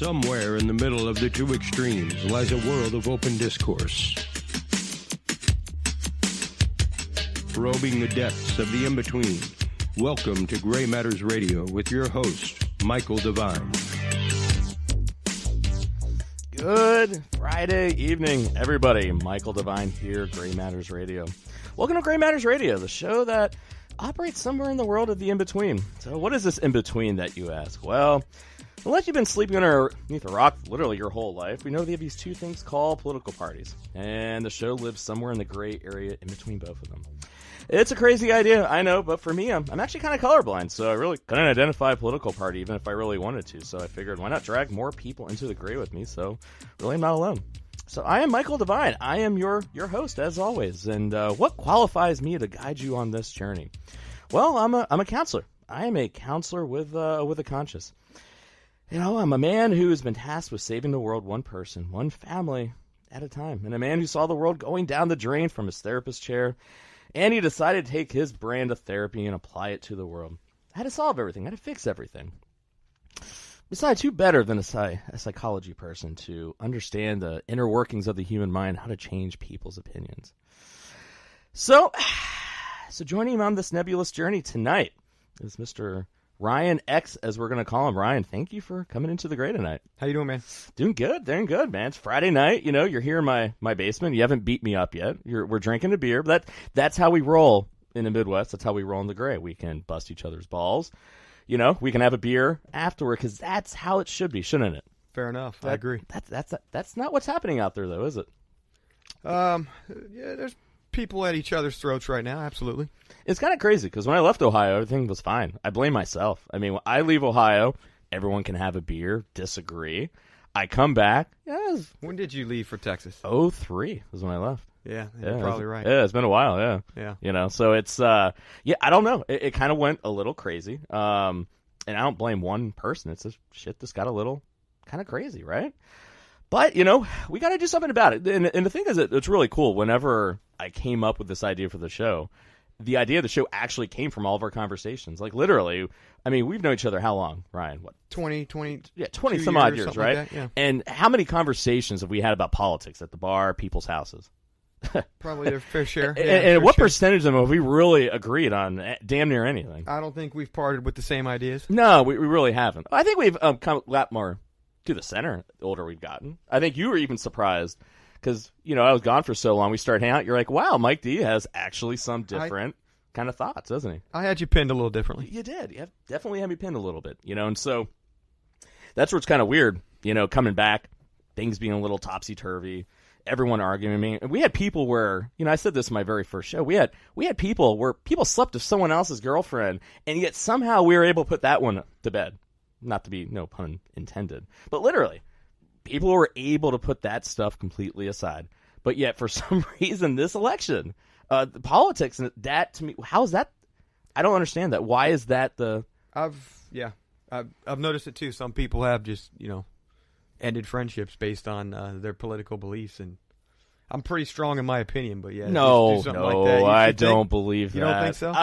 Somewhere in the middle of the two extremes lies a world of open discourse. Probing the depths of the in-between. Welcome to Gray Matters Radio with your host, Michael Devine. Good Friday evening, everybody. Michael Devine here, Gray Matters Radio. Welcome to Gray Matters Radio, the show that operates somewhere in the world of the in-between. So what is this in-between that you ask? Well, unless you've been sleeping underneath a rock literally your whole life, we know they have these two things called political parties. And the show lives somewhere in the gray area in between both of them. It's a crazy idea, I know, but for me, I'm actually kind of colorblind, so I really couldn't identify a political party even if I really wanted to. So I figured, why not drag more people into the gray with me? So really, I'm not alone. So I am Michael Devine. I am your host, as always. And what qualifies me to guide you on this journey? Well, I'm a counselor. I am a counselor with a conscience. You know, I'm a man who's been tasked with saving the world one person, one family at a time. And a man who saw the world going down the drain from his therapist chair. And he decided to take his brand of therapy and apply it to the world. I had to solve everything. I had to fix everything. Besides, who better than a psychology person to understand the inner workings of the human mind, how to change people's opinions. So joining him on this nebulous journey tonight is Mr. Ryan X, as we're going to call him. Ryan, thank you for coming into the gray tonight. How you doing, man? Doing good, man. It's Friday night. You know, you're here in my basement. You haven't beat me up yet. We're drinking a beer. But that's how we roll in the Midwest. That's how we roll in the gray. We can bust each other's balls. You know, we can have a beer afterward because that's how it should be, shouldn't it? Fair enough. I agree. That's not what's happening out there, though, is it? Yeah, there's people at each other's throats right now. Absolutely. It's kind of crazy because when I left Ohio, everything was fine. I blame myself. I mean, when I leave Ohio, everyone can have a beer, disagree. I come back. When did you leave for Texas? 2003 is when I left. Yeah, you're probably right. Yeah, it's been a while, Yeah. You know, so it's, I don't know. It kind of went a little crazy. And I don't blame one person. It's just shit that's got a little kind of crazy, right? But, you know, we got to do something about it. And the thing is, it's really cool. Whenever I came up with this idea for the show, the idea of the show actually came from all of our conversations. Like, literally, I mean, we've known each other how long, Ryan? What? 20 some odd years, right? Like that, yeah. And how many conversations have we had about politics at the bar, people's houses? Probably their fair share. And what percentage of them have we really agreed on damn near anything? I don't think we've parted with the same ideas. No, we really haven't. I think we've come a lot more to the center the older we've gotten. I think you were even surprised because, you know, I was gone for so long. We started hanging out. You're like, wow, Mike D has actually some different kind of thoughts, doesn't he? I had you pinned a little differently. You did. You definitely had me pinned a little bit, you know, and so that's where it's kind of weird, you know, coming back, things being a little topsy-turvy, everyone arguing. I mean, we had people where, you know, I said this in my very first show, we had people where people slept with someone else's girlfriend, and yet somehow we were able to put that one to bed. Not to be, no pun intended, but literally, people were able to put that stuff completely aside. But yet, for some reason, this election, the politics, that to me, how is that? I don't understand that. Why is that the? I've noticed it too. Some people have just, you know, ended friendships based on their political beliefs, and I'm pretty strong in my opinion. But yeah, no, do something like that. I don't believe that. You don't think so?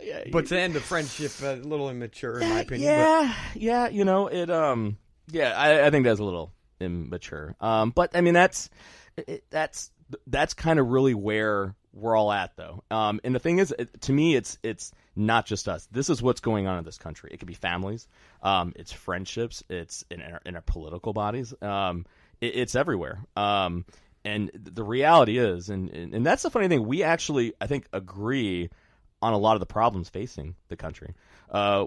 Yeah, but to end a friendship, a little immature in my opinion. Yeah, you know it. I think that's a little immature. But I mean that's kind of really where we're all at, though. And the thing is, to me, it's not just us. This is what's going on in this country. It could be families, it's friendships, it's in our political bodies. It's everywhere. And the reality is, and that's the funny thing. We actually, I think, agree on a lot of the problems facing the country.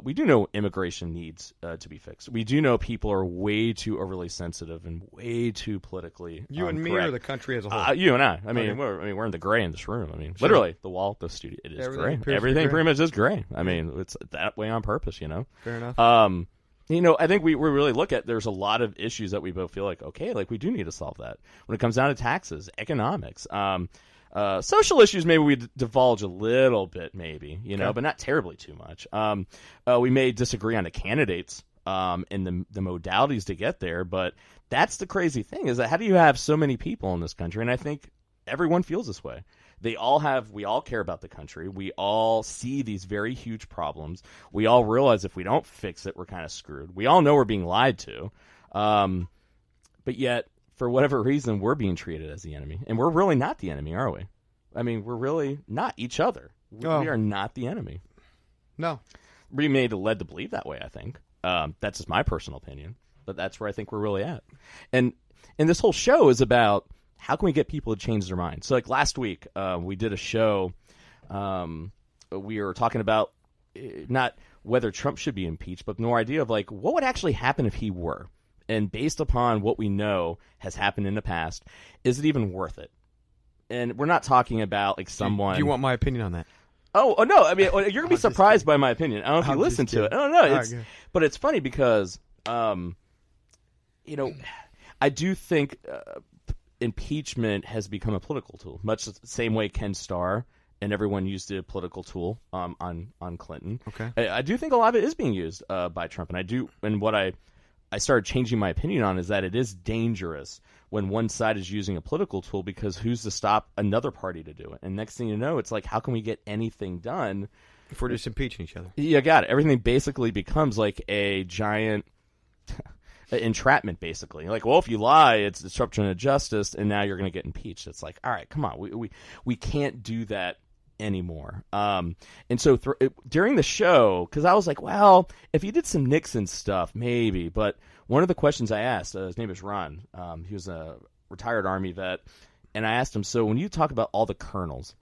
We do know immigration needs to be fixed. We do know people are way too overly sensitive and way too politically You and me correct. or the country as a whole? You and I. I mean, okay. we're in the gray in this room. I mean, Sure. literally, the wall, the studio, it is gray. Everything pretty much is gray. I mean, it's that way on purpose, you know? Fair enough. You know, I think we really look at, there's a lot of issues that we both feel like, okay, like we do need to solve that. When it comes down to taxes, economics, social issues, maybe we divulge a little bit, maybe, you know, okay. but not terribly too much. We may disagree on the candidates and the modalities to get there, but that's the crazy thing is that how do you have so many people in this country? And I think everyone feels this way. We all care about the country. We all see these very huge problems. We all realize if we don't fix it, we're kind of screwed. We all know we're being lied to. But yet, for whatever reason, we're being treated as the enemy. And we're really not the enemy, are we? I mean, we're really not each other. We are not the enemy. No. We're led to believe that way, I think. That's just my personal opinion. But that's where I think we're really at. And this whole show is about how can we get people to change their minds. So like last week, we did a show. We were talking about not whether Trump should be impeached, but the more idea of like what would actually happen if he were. And based upon what we know has happened in the past, is it even worth it? And we're not talking about like someone. Do you want my opinion on that? Oh no! I mean, you're gonna be surprised by my opinion. I don't know if you listen to it. I don't know. But it's funny because, I do think impeachment has become a political tool, much the same way Ken Starr and everyone used a political tool on Clinton. Okay. I do think a lot of it is being used by Trump, and what I started changing my opinion on is that it is dangerous when one side is using a political tool, because who's to stop another party to do it? And next thing you know, it's like, how can we get anything done if we're just impeaching each other? Yeah, got it. Everything basically becomes like a giant entrapment, basically. Like, well, if you lie, it's disruption of justice, and now you're going to get impeached. It's like, all right, come on, we can't do that anymore. And so during the show, because I was like, well, if you did some Nixon stuff, maybe. But one of the questions I asked, his name is Ron. He was a retired Army vet, and I asked him, so when you talk about all the colonels,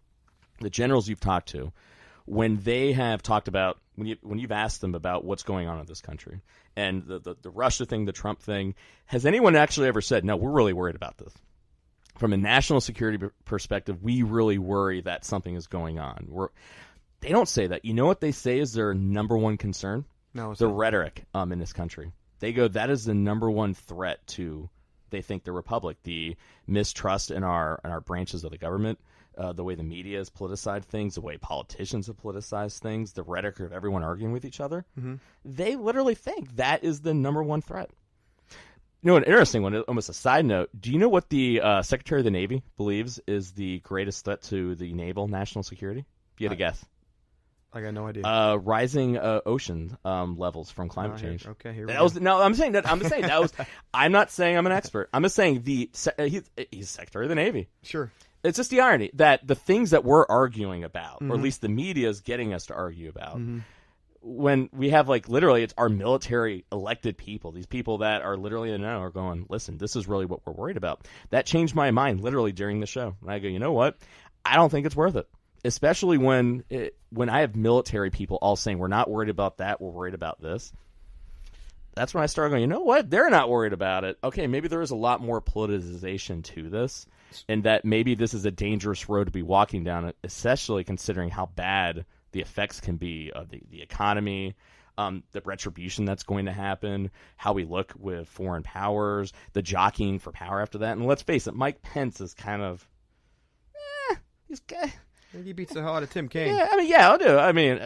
the generals you've talked to, when they have talked about, when you've asked them about what's going on in this country and the Russia thing, the Trump thing, has anyone actually ever said, no, we're really worried about this? From a national security perspective, we really worry that something is going on. They don't say that. You know what they say is their number one concern? No, the rhetoric in this country. They go, that is the number one threat to, they think, the republic, the mistrust in our branches of the government, the way the media has politicized things, the way politicians have politicized things, the rhetoric of everyone arguing with each other. Mm-hmm. They literally think that is the number one threat. You know, an interesting one, almost a side note, do you know what the Secretary of the Navy believes is the greatest threat to the naval national security? If you had a guess. I got no idea. Rising ocean levels from climate change. Okay, here we go. go. No, I'm saying that was. I'm not saying I'm an expert. I'm just saying he's Secretary of the Navy. Sure. It's just the irony that the things that we're arguing about, or at least the media is getting us to argue about, when we have like literally it's our military elected people, these people that are literally in the know are going, listen, this is really what we're worried about. That changed my mind literally during the show. And I go, you know what? I don't think it's worth it. Especially when I have military people all saying, we're not worried about that, we're worried about this. That's when I started going, you know what? They're not worried about it. Okay, maybe there is a lot more politicization to this, and that maybe this is a dangerous road to be walking down, especially considering how bad the effects can be of the economy, the retribution that's going to happen, how we look with foreign powers, the jockeying for power after that. And let's face it, Mike Pence is kind of, he's kind of, he beats the hell out of Tim Kaine. Yeah, I'll do. I mean,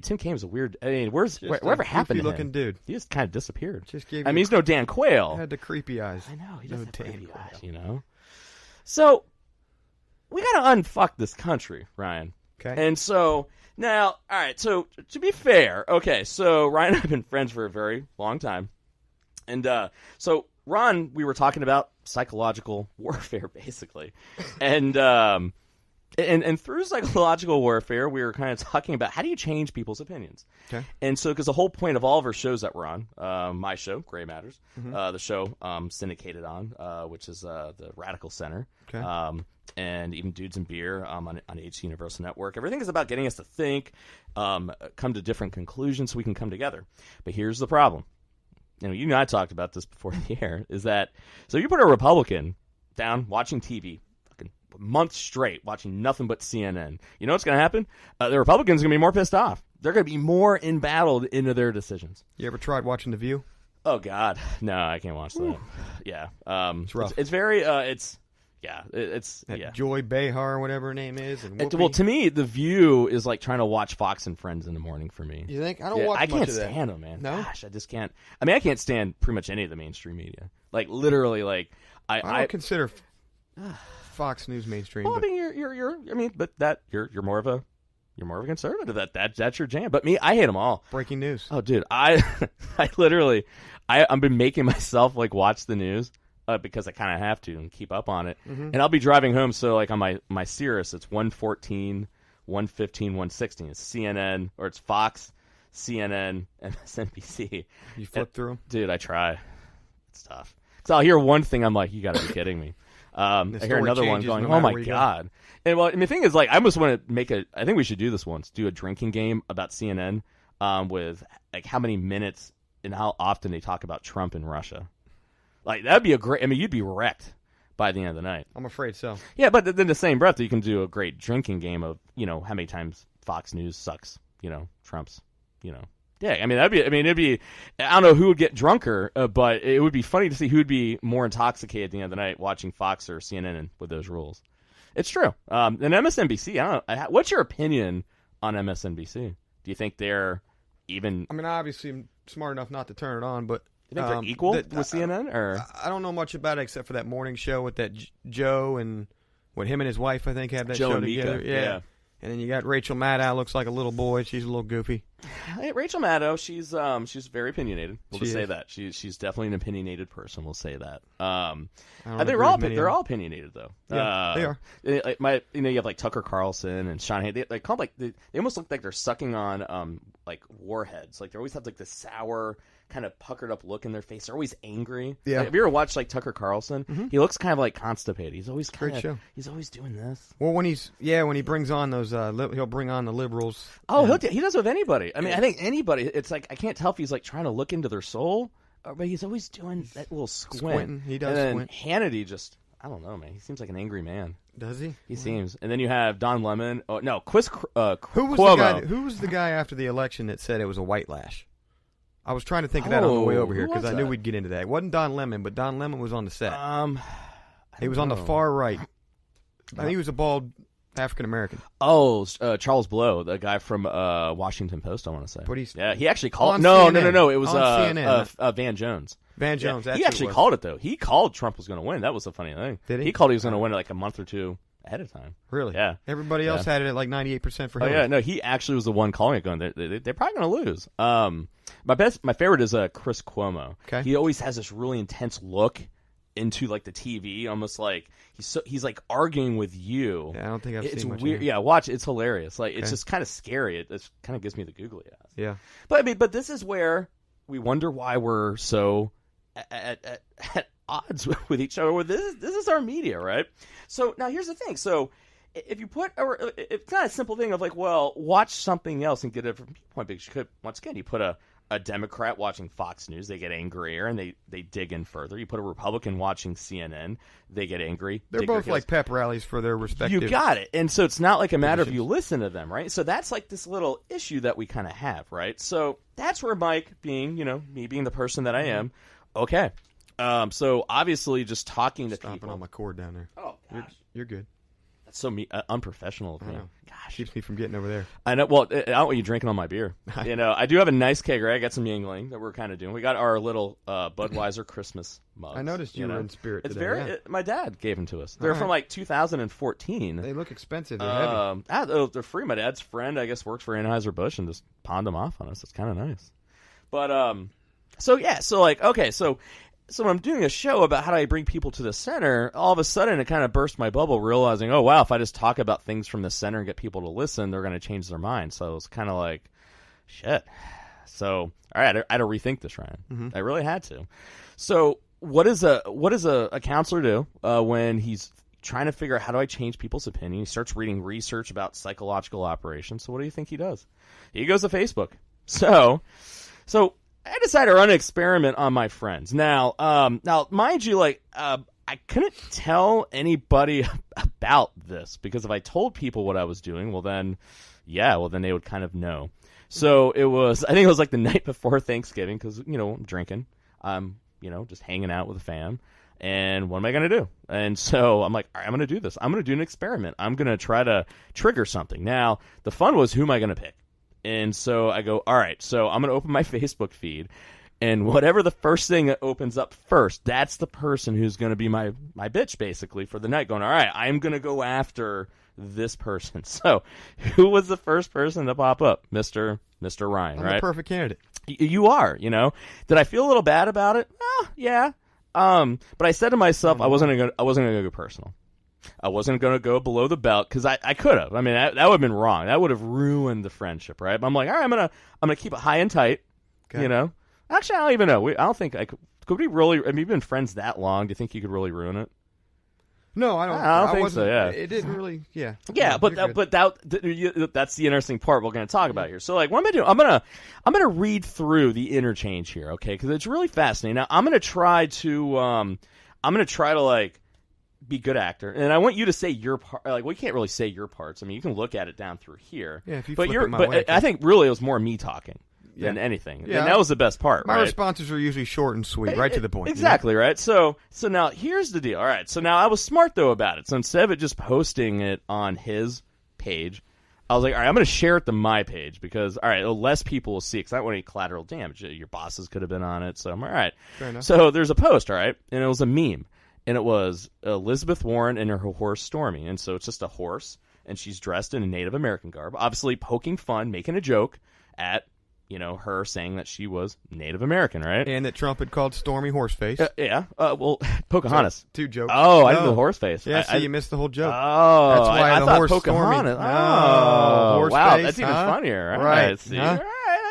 Tim Kaine's a weird. Whatever happened to him? Looking dude. He just kind of disappeared. He's no Dan Quayle. Had the creepy eyes. I know. He does have creepy eyes. You know. So we got to unfuck this country, Ryan. Okay. And so now, all right. So to be fair, okay. So Ryan and I have been friends for a very long time, and so Ron, we were talking about psychological warfare, basically, and. And through psychological warfare, we were kind of talking about how do you change people's opinions. Okay. And so, because the whole point of all of our shows that we're on, my show, Gray Matters, the show syndicated on, which is the Radical Center, okay. And even Dudes and Beer on HC Universal Network. Everything is about getting us to think, come to different conclusions so we can come together. But here's the problem. You and I talked about this before the air, is that, so you put a Republican down watching TV, months straight watching nothing but CNN. You know what's going to happen? The Republicans are going to be more pissed off. They're going to be more embattled into their decisions. You ever tried watching The View? Oh, God. No, I can't watch that. Yeah. It's rough. It's very, Joy Behar, or whatever her name is. And well, to me, The View is like trying to watch Fox and Friends in the morning for me. You think? I don't watch much of that. I can't stand them, man. No? Gosh, I just can't. I mean, I can't stand pretty much any of the mainstream media. Like, literally, like, I don't consider Fox News mainstream. Well, but... I mean, you're more of a conservative. That's your jam. But me, I hate them all. Breaking news. Oh, dude, I literally, I've been making myself like watch the news because I kind of have to and keep up on it. Mm-hmm. And I'll be driving home, so like on my Sirius, it's 114, 115, 116. It's CNN or it's Fox, CNN, MSNBC. You flip through them? Dude, I try. It's tough. So I'll hear one thing, I'm like, you got to be kidding me. I hear another one going, oh my God. And well, the thing is, like, I almost want to make I think we should do this once, do a drinking game about CNN with like how many minutes and how often they talk about Trump and Russia. Like, that'd be you'd be wrecked by the end of the night. I'm afraid so. Yeah, but then the same breath, you can do a great drinking game of, how many times Fox News sucks, Trump's, Yeah, it'd be, I don't know who would get drunker, but it would be funny to see who'd be more intoxicated at the end of the night watching Fox or CNN with those rules. It's true. And MSNBC, I don't know, what's your opinion on MSNBC? Do you think they're even... I mean, obviously I'm smart enough not to turn it on, but... You think they're equal with CNN? Or I don't know much about it except for that morning show with that Joe and him and his wife, I think, have that Joe show and together. Mika, yeah. And then you got Rachel Maddow, looks like a little boy. She's a little goofy. Hey, Rachel Maddow, she's very opinionited. We'll just say is. that she's definitely an opinionated person. We'll say that. They're They're all opinated though. Yeah, they are. You have like Tucker Carlson and Sean Hannity. They call they almost look like they're sucking on like warheads. Like they always have like this sour, kind of puckered up look in their face. They're always angry. Yeah. Like, have you ever watched like Tucker Carlson? Mm-hmm. He looks kind of like constipated. He's always Great show. He's always doing this. Well, when he brings on those, he'll bring on the liberals. Oh, he does with anybody. I mean, I think anybody. It's like I can't tell if he's like trying to look into their soul, but he's always doing that little squint. He does and then squint. Hannity just, I don't know, man. He seems like an angry man. Does he? He seems. And then you have Don Lemon. Oh no, Who was Cuomo. Who was the guy after the election that said it was a white lash? I was trying to think of that on the way over here because I knew we'd get into that. It wasn't Don Lemon, but Don Lemon was on the set. He was on the far right. I think he was a bald African American. Oh, Charles Blow, the guy from Washington Post, I want to say. But he actually called. No. It was CNN. Van Jones. Van Jones. He actually called it though. He called Trump was going to win. That was the funny thing. Did he? He called he was going to win like a month or two ahead of time. Really? Yeah. Everybody else had it at like 98% for Hillary. Hillary. Oh yeah, no, he actually was the one calling it. Going, they're probably going to lose. My favorite is Chris Cuomo. Okay. He always has this really intense look into like the TV, almost like he's like arguing with you. Yeah, I don't think I've it's seen much. Weird. Yeah, watch. It's hilarious. Like it's just kind of scary. It kind of gives me the googly eyes. Yeah. But this is where we wonder why we're so at odds with each other. This is our media, right? So now here's the thing. So if you put, it's not a simple thing of like, well, watch something else and get a different point. Because you could, once again, you put a Democrat watching Fox News, they get angrier and they dig in further. You put a Republican watching CNN, they get angry. They're both like pep rallies for their respective. You got it. And so it's not like a matter of you listen to them, right? So that's like this little issue that we kind of have, right? So that's where Mike being, me being the person that I am, okay. So obviously just talking to people. Stomping on my cord down there. Oh, gosh. You're good. That's so unprofessional of me. Gosh. Keeps me from getting over there. I know. Well, I don't want you drinking on my beer. I do have a nice keg, right? I got some Yingling that we're kind of doing. We got our little Budweiser Christmas mugs. I noticed you were in spirit it's today. my dad gave them to us. They're from like 2014. They look expensive. They're heavy. They're free. My dad's friend, I guess, works for Anheuser-Busch and just pawned them off on us. It's kind of nice. But So when I'm doing a show about how do I bring people to the center, all of a sudden it kind of burst my bubble, realizing, oh, wow, if I just talk about things from the center and get people to listen, they're going to change their mind. So it's kind of like, shit. So, all right, I had to rethink this, Ryan. Mm-hmm. I really had to. So what does a counselor do when he's trying to figure out how do I change people's opinion? He starts reading research about psychological operations. So what do you think he does? He goes to Facebook. So I decided to run an experiment on my friends. Now, mind you, I couldn't tell anybody about this because if I told people what I was doing, then they would kind of know. So I think it was like the night before Thanksgiving because, I'm drinking. I'm, just hanging out with the fam. And what am I going to do? And so I'm like, all right, I'm going to do this. I'm going to do an experiment. I'm going to try to trigger something. Now, the fun was, who am I going to pick? And so I go, all right, so I'm going to open my Facebook feed, And whatever the first thing that opens up first, that's the person who's going to be my bitch, basically, for the night, going, all right, I'm going to go after this person. So who was the first person to pop up? Mr. Ryan, I'm right? the perfect candidate. You are, you know. Did I feel a little bad about it? Yeah. But I said to myself, I wasn't gonna go personal. I wasn't gonna go below the belt because I could have. I mean, that would have been wrong. That would have ruined the friendship, right? But I'm like, all right, I'm gonna keep it high and tight. Okay. You know. Actually, I don't even know. I don't think I could. Could we really? I mean, we've been friends that long. Do you think you could really ruin it? No, I don't. I don't think so. Yeah, it didn't really. Yeah. Yeah, but that's the interesting part we're going to talk about here. So, like, what am I doing? I'm gonna read through the interchange here, okay? Because it's really fascinating. Now, I'm gonna try to like be a good actor, and I want you to say your part. Like, well, you can't really say your parts. I mean, you can look at it down through here. Yeah, if you but flip it my way, I think really it was more me talking than anything. Yeah. And that was the best part. My right? responses are usually short and sweet, right to the point. Exactly, right? So now here's the deal. All right, so now I was smart, though, about it. So instead of it just posting it on his page, I was like, all right, I'm going to share it to my page because, all right, less people will see it because I don't want any collateral damage. Your bosses could have been on it, so I'm all right. Fair enough. So there's a post, all right, and it was a meme, and it was Elizabeth Warren and her horse Stormy, and so it's just a horse, and she's dressed in a Native American garb, obviously poking fun, making a joke at her saying that she was Native American, right? And that Trump had called Stormy Horseface. Yeah. Well, Pocahontas. So, two jokes. Oh, I did the horseface. Yeah, you missed the whole joke. Oh, that's why I the thought horse Pocahontas. Stormy. Oh, wow, that's even huh? funnier. Right. See? Huh?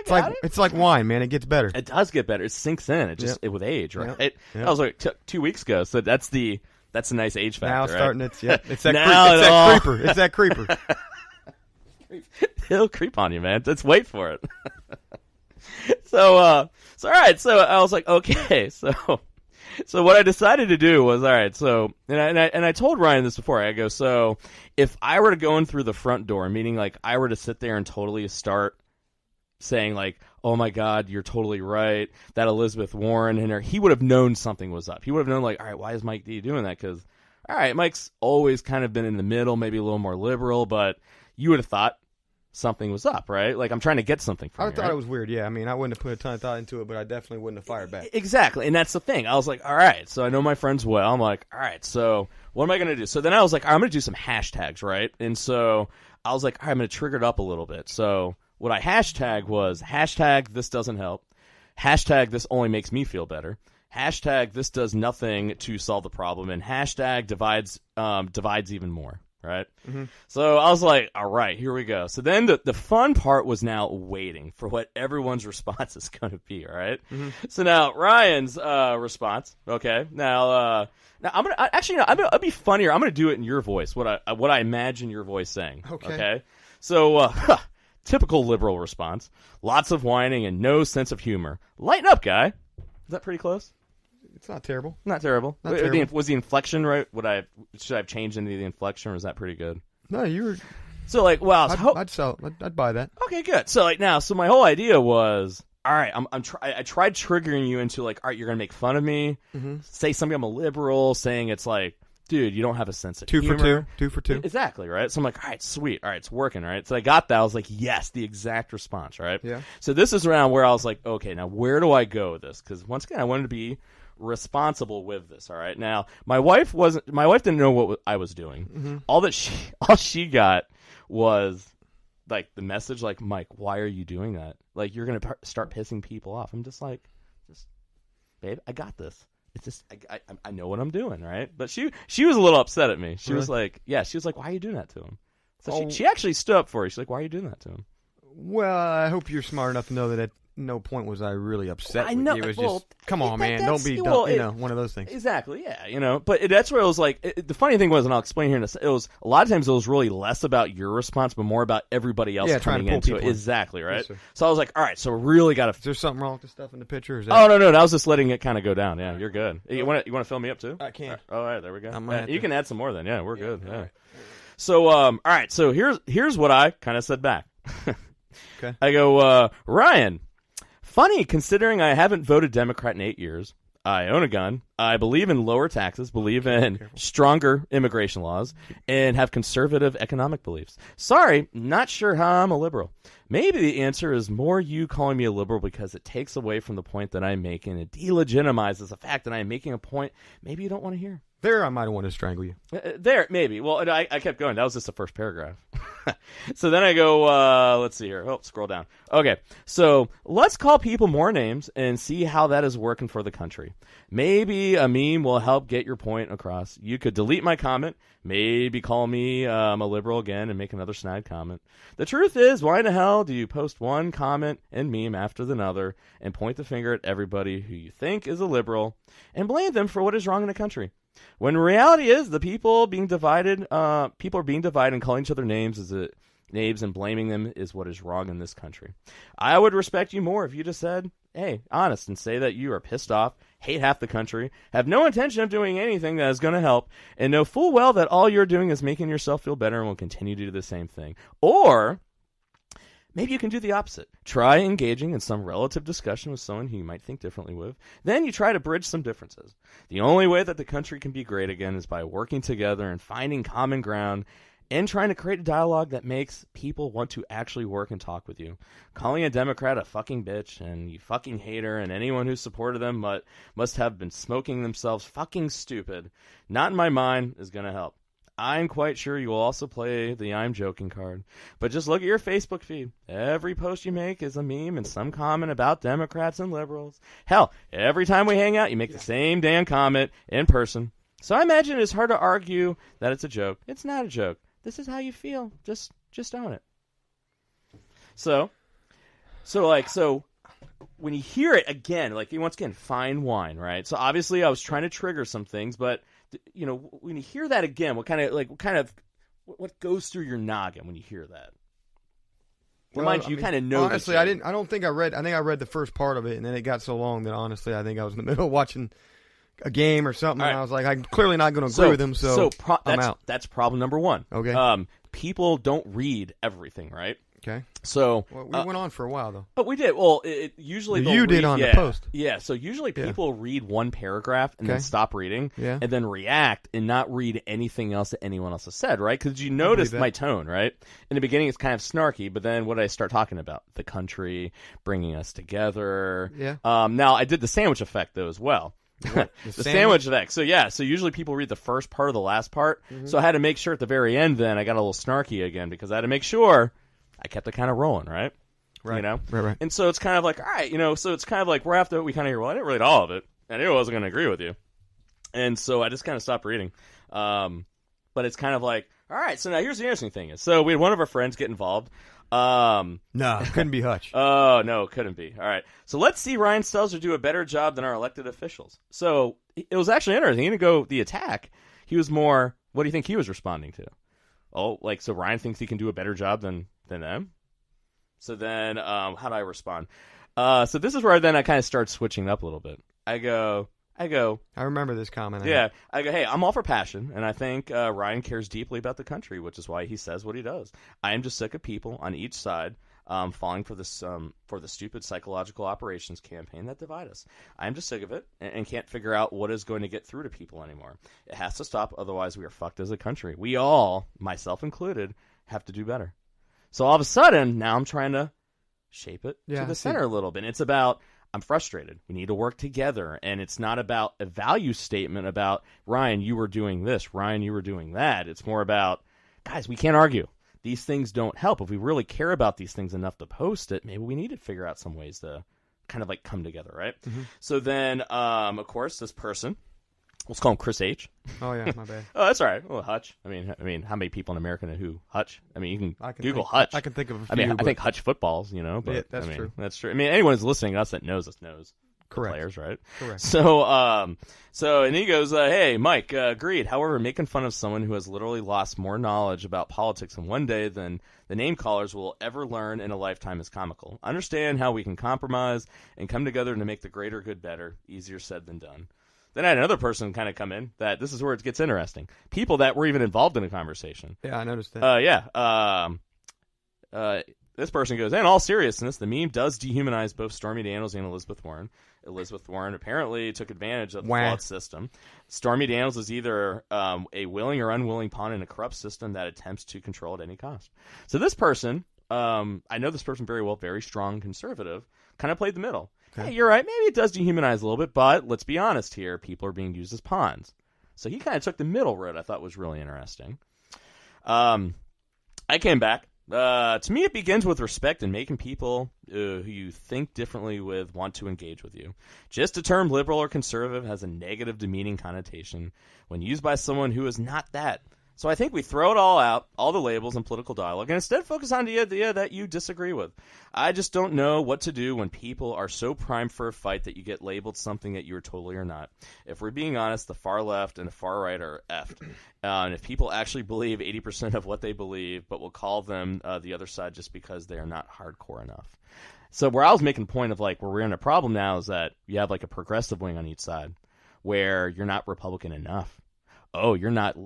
All right, It's like wine, man. It gets better. It does get better. It sinks in. It just with age, right? Yep. That was like 2 weeks ago. So that's a nice age factor. Now right? starting it's that creeper. It's that creeper. He'll creep on you, man. Let's wait for it. So all right. So I was like, okay. So what I decided to do was, all right. So and I told Ryan this before. I go, so if I were to go in through the front door, meaning like I were to sit there and totally start saying like, oh my God, you're totally right, that Elizabeth Warren and her, he would have known something was up. He would have known like, all right, why is Mike D doing that? Because all right, Mike's always kind of been in the middle, maybe a little more liberal, but you would have thought something was up, right? Like, I'm trying to get something from you. I thought right? it was weird, yeah. I mean, I wouldn't have put a ton of thought into it, but I definitely wouldn't have fired back. Exactly, and that's the thing. I was like, all right, so I know my friends well. I'm like, all right, so what am I going to do? So then I was like, I'm going to do some hashtags, right? And so I was like, all right, I'm going to trigger it up a little bit. So what I hashtag was, hashtag this doesn't help, hashtag this only makes me feel better, hashtag this does nothing to solve the problem, and hashtag divides even more. Right? Mm-hmm. So I was like, all right, here we go. So then the fun part was now waiting for what everyone's response is going to be, all right? Mm-hmm. So now Ryan's response, okay? Now I'm going to I'll be funnier. I'm going to do it in your voice, what I imagine your voice saying, okay? So typical liberal response, lots of whining and no sense of humor. Lighten up, guy. Is that pretty close? It's not terrible. Not terrible. Not terrible. Was the inflection right? Should I have changed any of the inflection, or was that pretty good? No, you were. So like, well, I'd buy that. Okay, good. So like now, so my whole idea was, all right, I tried triggering you into like, all right, you're gonna make fun of me, say something I'm a liberal, saying it's like, dude, you don't have a sense of humor. Two for two. Exactly, right? So I'm like, all right, sweet. All right, it's working, right? So I got that. I was like, yes, the exact response, right? Yeah. So this is around where I was like, okay, now where do I go with this? Because once again, I wanted to be responsible with this. All right. Now, my wife didn't know what I was doing. Mm-hmm. All she got was like the message, like, Mike, why are you doing that? Like, you're gonna start pissing people off. I'm just like, babe, I got this. It's just I know what I'm doing, right? But she was a little upset at me. She was like, yeah, she was like, why are you doing that to him? So she actually stood up for you. She's like, why are you doing that to him? Well, I hope you're smart enough to know that at no point was I really upset with you. It was just, come on, man, don't be dumb, one of those things. Exactly, yeah, But that's where it was like, the funny thing was, and I'll explain here in a second, it was, a lot of times it was really less about your response, but more about everybody else coming into it. Exactly, right? Yes, so I was like, all right, so we really got to... Is there something wrong with the stuff in the picture? Or is that... Oh, no, I was just letting it kind of go down. Yeah, you're good. You want to fill me up, too? I can. All right, there we go. You can add some more then. Yeah, we're good. Yeah. Right. So, all right, so here's what I kind of said back. Okay. I go, Ryan... Funny, considering I haven't voted Democrat in 8 years. I own a gun. I believe in lower taxes, believe in stronger immigration laws, and have conservative economic beliefs. Sorry, not sure how I'm a liberal. Maybe the answer is more you calling me a liberal because it takes away from the point that I'm making. It delegitimizes the fact that I'm making a point maybe you don't want to hear. There, I might want to strangle you. There, maybe. Well, I kept going. That was just the first paragraph. So then I go, let's see here. Oh, scroll down. Okay, so let's call people more names and see how that is working for the country. Maybe a meme will help get your point across. You could delete my comment, maybe call me a liberal again and make another snide comment. The truth is, why in the hell do you post one comment and meme after another and point the finger at everybody who you think is a liberal and blame them for what is wrong in the country? When reality is the people being divided, people are being divided and calling each other names and blaming them is what is wrong in this country. I would respect you more if you just said, hey, honest, and say that you are pissed off, hate half the country, have no intention of doing anything that is going to help, and know full well that all you're doing is making yourself feel better and will continue to do the same thing. Or maybe you can do the opposite. Try engaging in some relative discussion with someone who you might think differently with. Then you try to bridge some differences. The only way that the country can be great again is by working together and finding common ground and trying to create a dialogue that makes people want to actually work and talk with you. Calling a Democrat a fucking bitch and you fucking hater and anyone who supported them must have been smoking themselves fucking stupid, not in my mind, is going to help. I'm quite sure you will also play the I'm joking card. But just look at your Facebook feed. Every post you make is a meme and some comment about Democrats and liberals. Hell, every time we hang out, you make the same damn comment in person. So I imagine it's hard to argue that it's a joke. It's not a joke. This is how you feel. Just own it. So when you hear it again, like once again, fine wine, right? So obviously I was trying to trigger some things, but you know, when you hear that again, what goes through your noggin when you hear that? Well, mind you, kind of know. Honestly, I think I read the first part of it, and then it got so long that honestly, I think I was in the middle of watching a game or something, and I was like, I'm clearly not going to agree with him, so I'm out. That's problem number one. Okay. People don't read everything, right? Okay. So we went on for a while though. But we did. Well, usually you did on the post. Yeah. So usually people read one paragraph and then stop reading, and then react and not read anything else that anyone else has said, right? Because you noticed my tone, right? In the beginning, it's kind of snarky, but then what did I start talking about? The country bringing us together. Yeah. Now I did the sandwich effect though as well. The sandwich effect. So so usually people read the first part of the last part. Mm-hmm. So I had to make sure at the very end. Then I got a little snarky again because I had to make sure I kept it kind of rolling, right? Right. You know? Right. And so it's kind of like, all right, you know, so it's kind of like we kind of hear, well, I didn't read all of it. I knew I wasn't going to agree with you. And so I just kind of stopped reading. But it's kind of like, all right, so now here's the interesting thing. So we had one of our friends get involved. No, it couldn't be Hutch. Oh, no, it couldn't be. All right. So let's see Ryan Stelzer do a better job than our elected officials. So it was actually interesting. He didn't go the attack. He was more, what do you think he was responding to? Oh, like, so Ryan thinks he can do a better job than them? So then, how do I respond? So this is where I kind of start switching up a little bit. I go. I remember this comment. Yeah. I go, hey, I'm all for passion, and I think Ryan cares deeply about the country, which is why he says what he does. I am just sick of people on each side falling for this for the stupid psychological operations campaign that divide us. I'm just sick of it and can't figure out what is going to get through to people anymore. It has to stop, otherwise we are fucked as a country. We all, myself included, have to do better. So all of a sudden, now I'm trying to shape it to the center a little bit. It's about, I'm frustrated. We need to work together. And it's not about a value statement about, Ryan, you were doing this. Ryan, you were doing that. It's more about, guys, we can't argue. These things don't help. If we really care about these things enough to post it, maybe we need to figure out some ways to kind of like come together, right? Mm-hmm. So then, of course, this person, let's call him Chris H. Oh, yeah, my bad. Oh, that's all right. Well, Hutch. I mean, how many people in America know who Hutch? I mean, you can Google Hutch. I can think of a few. I mean, I think Hutch footballs, you know. But, yeah, that's true. That's true. I mean, anyone who's listening to us that knows us knows. Correct. Players, right? Correct. So, and he goes, hey, Mike, agreed. However, making fun of someone who has literally lost more knowledge about politics in one day than the name callers will ever learn in a lifetime is comical. Understand how we can compromise and come together to make the greater good better. Easier said than done. Then I had another person kind of come in that this is where it gets interesting. People that were even involved in the conversation. Yeah, I noticed that. this person goes, in all seriousness, the meme does dehumanize both Stormy Daniels and Elizabeth Warren. Elizabeth Warren apparently took advantage of the flawed system. Stormy Daniels is either a willing or unwilling pawn in a corrupt system that attempts to control at any cost. So this person, I know this person very well, very strong conservative, kind of played the middle. Okay. Hey, you're right, maybe it does dehumanize a little bit, but let's be honest here, people are being used as pawns. So he kind of took the middle road, I thought was really interesting. I came back. To me, it begins with respect and making people who you think differently with want to engage with you. Just a term liberal or conservative has a negative, demeaning connotation when used by someone who is not that. So I think we throw it all out, all the labels and political dialogue, and instead focus on the idea that you disagree with. I just don't know what to do when people are so primed for a fight that you get labeled something that you are totally or not. If we're being honest, the far left and the far right are effed. And if people actually believe 80% of what they believe, but will call them the other side just because they are not hardcore enough. So where I was making a point of like where we're in a problem now is that you have like a progressive wing on each side where you're not Republican enough. Oh, you're not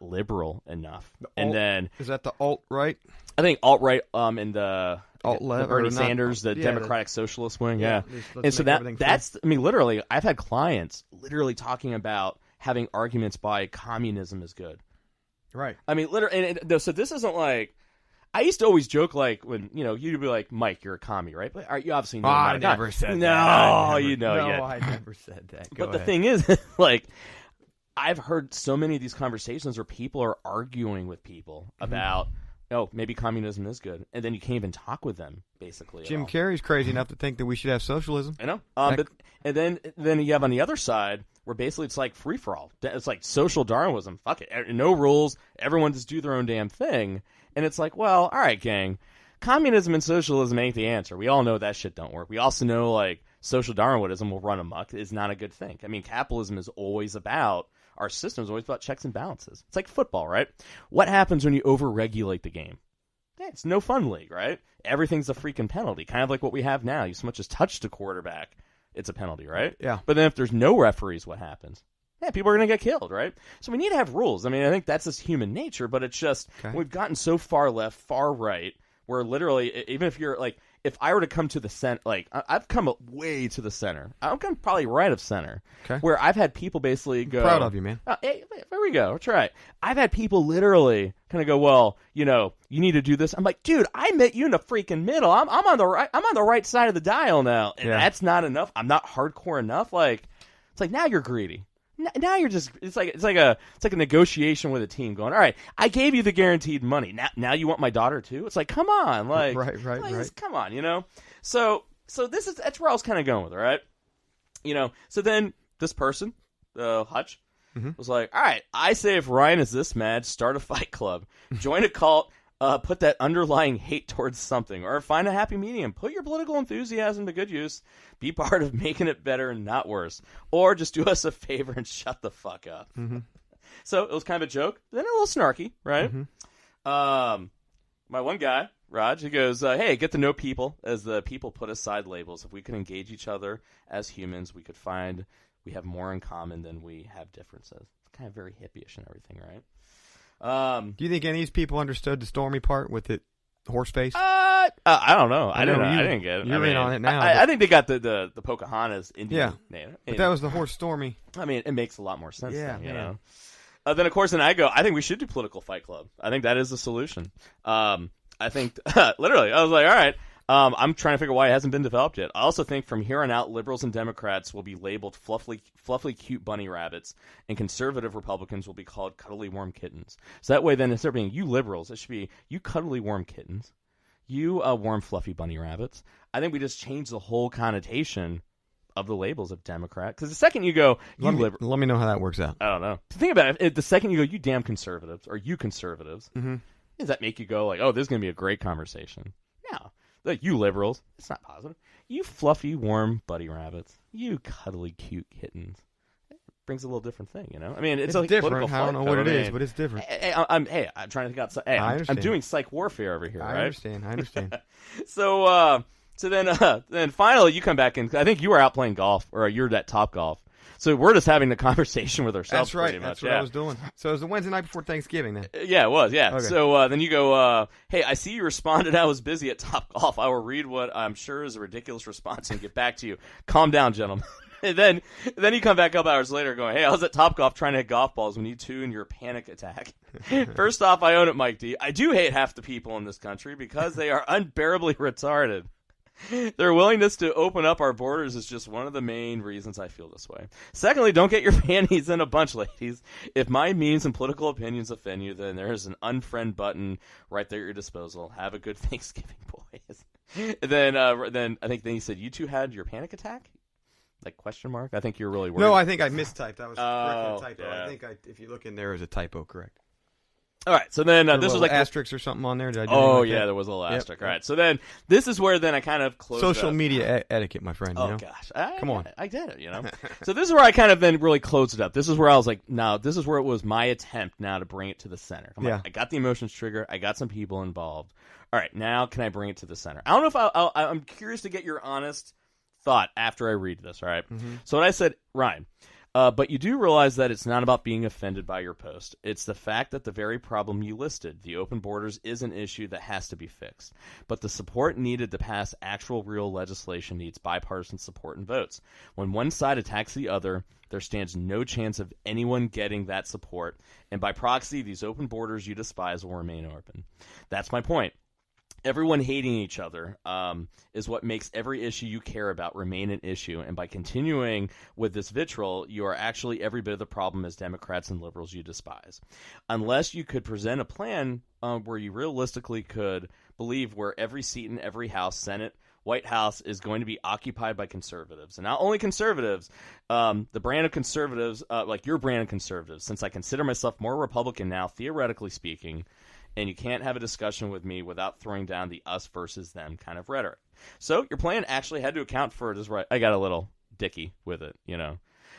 liberal enough. And then is that the alt-right? I think alt-right and the alt-left, Bernie Sanders, the Democratic Socialist wing, yeah. And so that's I mean, literally, I've had clients literally talking about having arguments by communism is good. Right. I mean, literally, so this isn't like, I used to always joke like when, you'd be like, Mike, you're a commie, right? But you obviously know I never said that. No, I never said that. But the thing is, like, I've heard so many of these conversations where people are arguing with people about, maybe communism is good, and then you can't even talk with them, basically. Jim Carrey's crazy enough to think that we should have socialism. I know. But then you have on the other side where basically it's like free-for-all. It's like social Darwinism. Fuck it. No rules. Everyone just do their own damn thing. And it's like, well, all right, gang. Communism and socialism ain't the answer. We all know that shit don't work. We also know, like, social Darwinism will run amok is not a good thing. I mean, capitalism is always about, our system is always about checks and balances. It's like football, right? What happens when you over-regulate the game? It's no fun league, right? Everything's a freaking penalty, kind of like what we have now. You so much as touch the quarterback, it's a penalty, right? Yeah. But then if there's no referees, what happens? Yeah, people are going to get killed, right? So we need to have rules. I mean, I think that's just human nature, but it's just we've gotten so far left, far right, where literally, even if you're like, if I were to come to the center, like, I've come way to the center. I'm come probably right of center, where I've had people basically go... I'm proud of you, man. Hey, there we go. That's right. I've had people literally kind of go, well, you need to do this. I'm like, dude, I met you in the freaking middle. I'm on the right. I'm on the right side of the dial now, and that's not enough. I'm not hardcore enough. Like, it's like, now you're greedy. Now you're just it's like a negotiation with a team going, all right, I gave you the guaranteed money. Now you want my daughter too? It's like, come on, like right. Come on, So that's where I was kind of going with it, right? So then this person, Hutch, was like, all right, I say if Ryan is this mad, start a fight club, join a cult. Put that underlying hate towards something, or find a happy medium. Put your political enthusiasm to good use. Be part of making it better and not worse. Or just do us a favor and shut the fuck up. Mm-hmm. So it was kind of a joke, then a little snarky, right? Mm-hmm. My one guy, Raj, he goes, hey, get to know people as the people put aside labels. If we can engage each other as humans, we could find we have more in common than we have differences. It's kind of very hippie-ish and everything, right? Do you think any of these people understood the Stormy part with the horse face? I don't know. I didn't get it. You're in on it now. I think they got the Pocahontas Indian name. But that was the horse Stormy. I mean, it makes a lot more sense. Yeah, you know. Then of course, I think we should do political fight club. I think that is the solution. I think literally, I was like, all right. I'm trying to figure why it hasn't been developed yet. I also think from here on out, liberals and Democrats will be labeled fluffy cute bunny rabbits, and conservative Republicans will be called cuddly warm kittens. So that way, then, instead of being you liberals, it should be you cuddly warm kittens, you warm fluffy bunny rabbits. I think we just change the whole connotation of the labels of Democrat. Because the second you go, let me know how that works out. I don't know. The thing about it, the second you go, you damn conservatives, or you conservatives, does that make you go like, oh, this is going to be a great conversation? No. Like, you liberals, it's not positive. You fluffy, warm buddy rabbits. You cuddly, cute kittens. It brings a little different thing, I mean, it's like different. I don't know what it is, but it's different. I'm trying to think outside. Hey, I'm doing psych warfare over here, right? I understand. So then finally you come back in. I think you were out playing golf, or you're at Top Golf. So we're just having the conversation with ourselves. That's right. Pretty much. That's what I was doing. So it was the Wednesday night before Thanksgiving then. Yeah, it was. Yeah. Okay. So then you go, hey, I see you responded. I was busy at Topgolf. I will read what I'm sure is a ridiculous response and get back to you. Calm down, gentlemen. And then you come back up hours later going, hey, I was at Topgolf trying to hit golf balls when you two in your panic attack. First off, I own it, Mike D. I do hate half the people in this country because they are unbearably retarded. Their willingness to open up our borders is just one of the main reasons I feel this way. Secondly, don't get your panties in a bunch, ladies. If my memes and political opinions offend you, then there is an unfriend button right there at your disposal. Have a good Thanksgiving, boys. Then I think then you said you two had your panic attack? Like question mark? I think you're really worried. No, I think I mistyped. I was correcting a typo. Yeah. I think if you look in there, there's a typo, correct. All right, so then this was like asterisk or something on there. Did I do oh like yeah, that? there was a little asterisk. All right, so then this is where then I kind of closed social up. media etiquette, my friend. Oh you know? gosh, Come on, I did it. So this is where I kind of then really closed it up. This is where I was like, no, this is where it was my attempt now to bring it to the center. I'm like, I got the emotions trigger. I got some people involved. All right, now can I bring it to the center? I don't know if I'm curious to get your honest thought after I read this. All right. Mm-hmm. So what I said, Ryan. But you do realize that it's not about being offended by your post. It's the fact that the very problem you listed, the open borders, is an issue that has to be fixed. But the support needed to pass actual real legislation needs bipartisan support and votes. When one side attacks the other, there stands no chance of anyone getting that support. And by proxy, these open borders you despise will remain open. That's my point. Everyone hating each other is what makes every issue you care about remain an issue. And by continuing with this vitriol, you are actually every bit of the problem as Democrats and liberals you despise. Unless you could present a plan where you realistically could believe where every seat in every House, Senate, White House is going to be occupied by conservatives. And not only conservatives, the brand of conservatives, like your brand of conservatives, since I consider myself more Republican now, theoretically speaking, and you can't have a discussion with me without throwing down the us versus them kind of rhetoric. So your plan actually had to account for this. Right, I got a little dicky with it,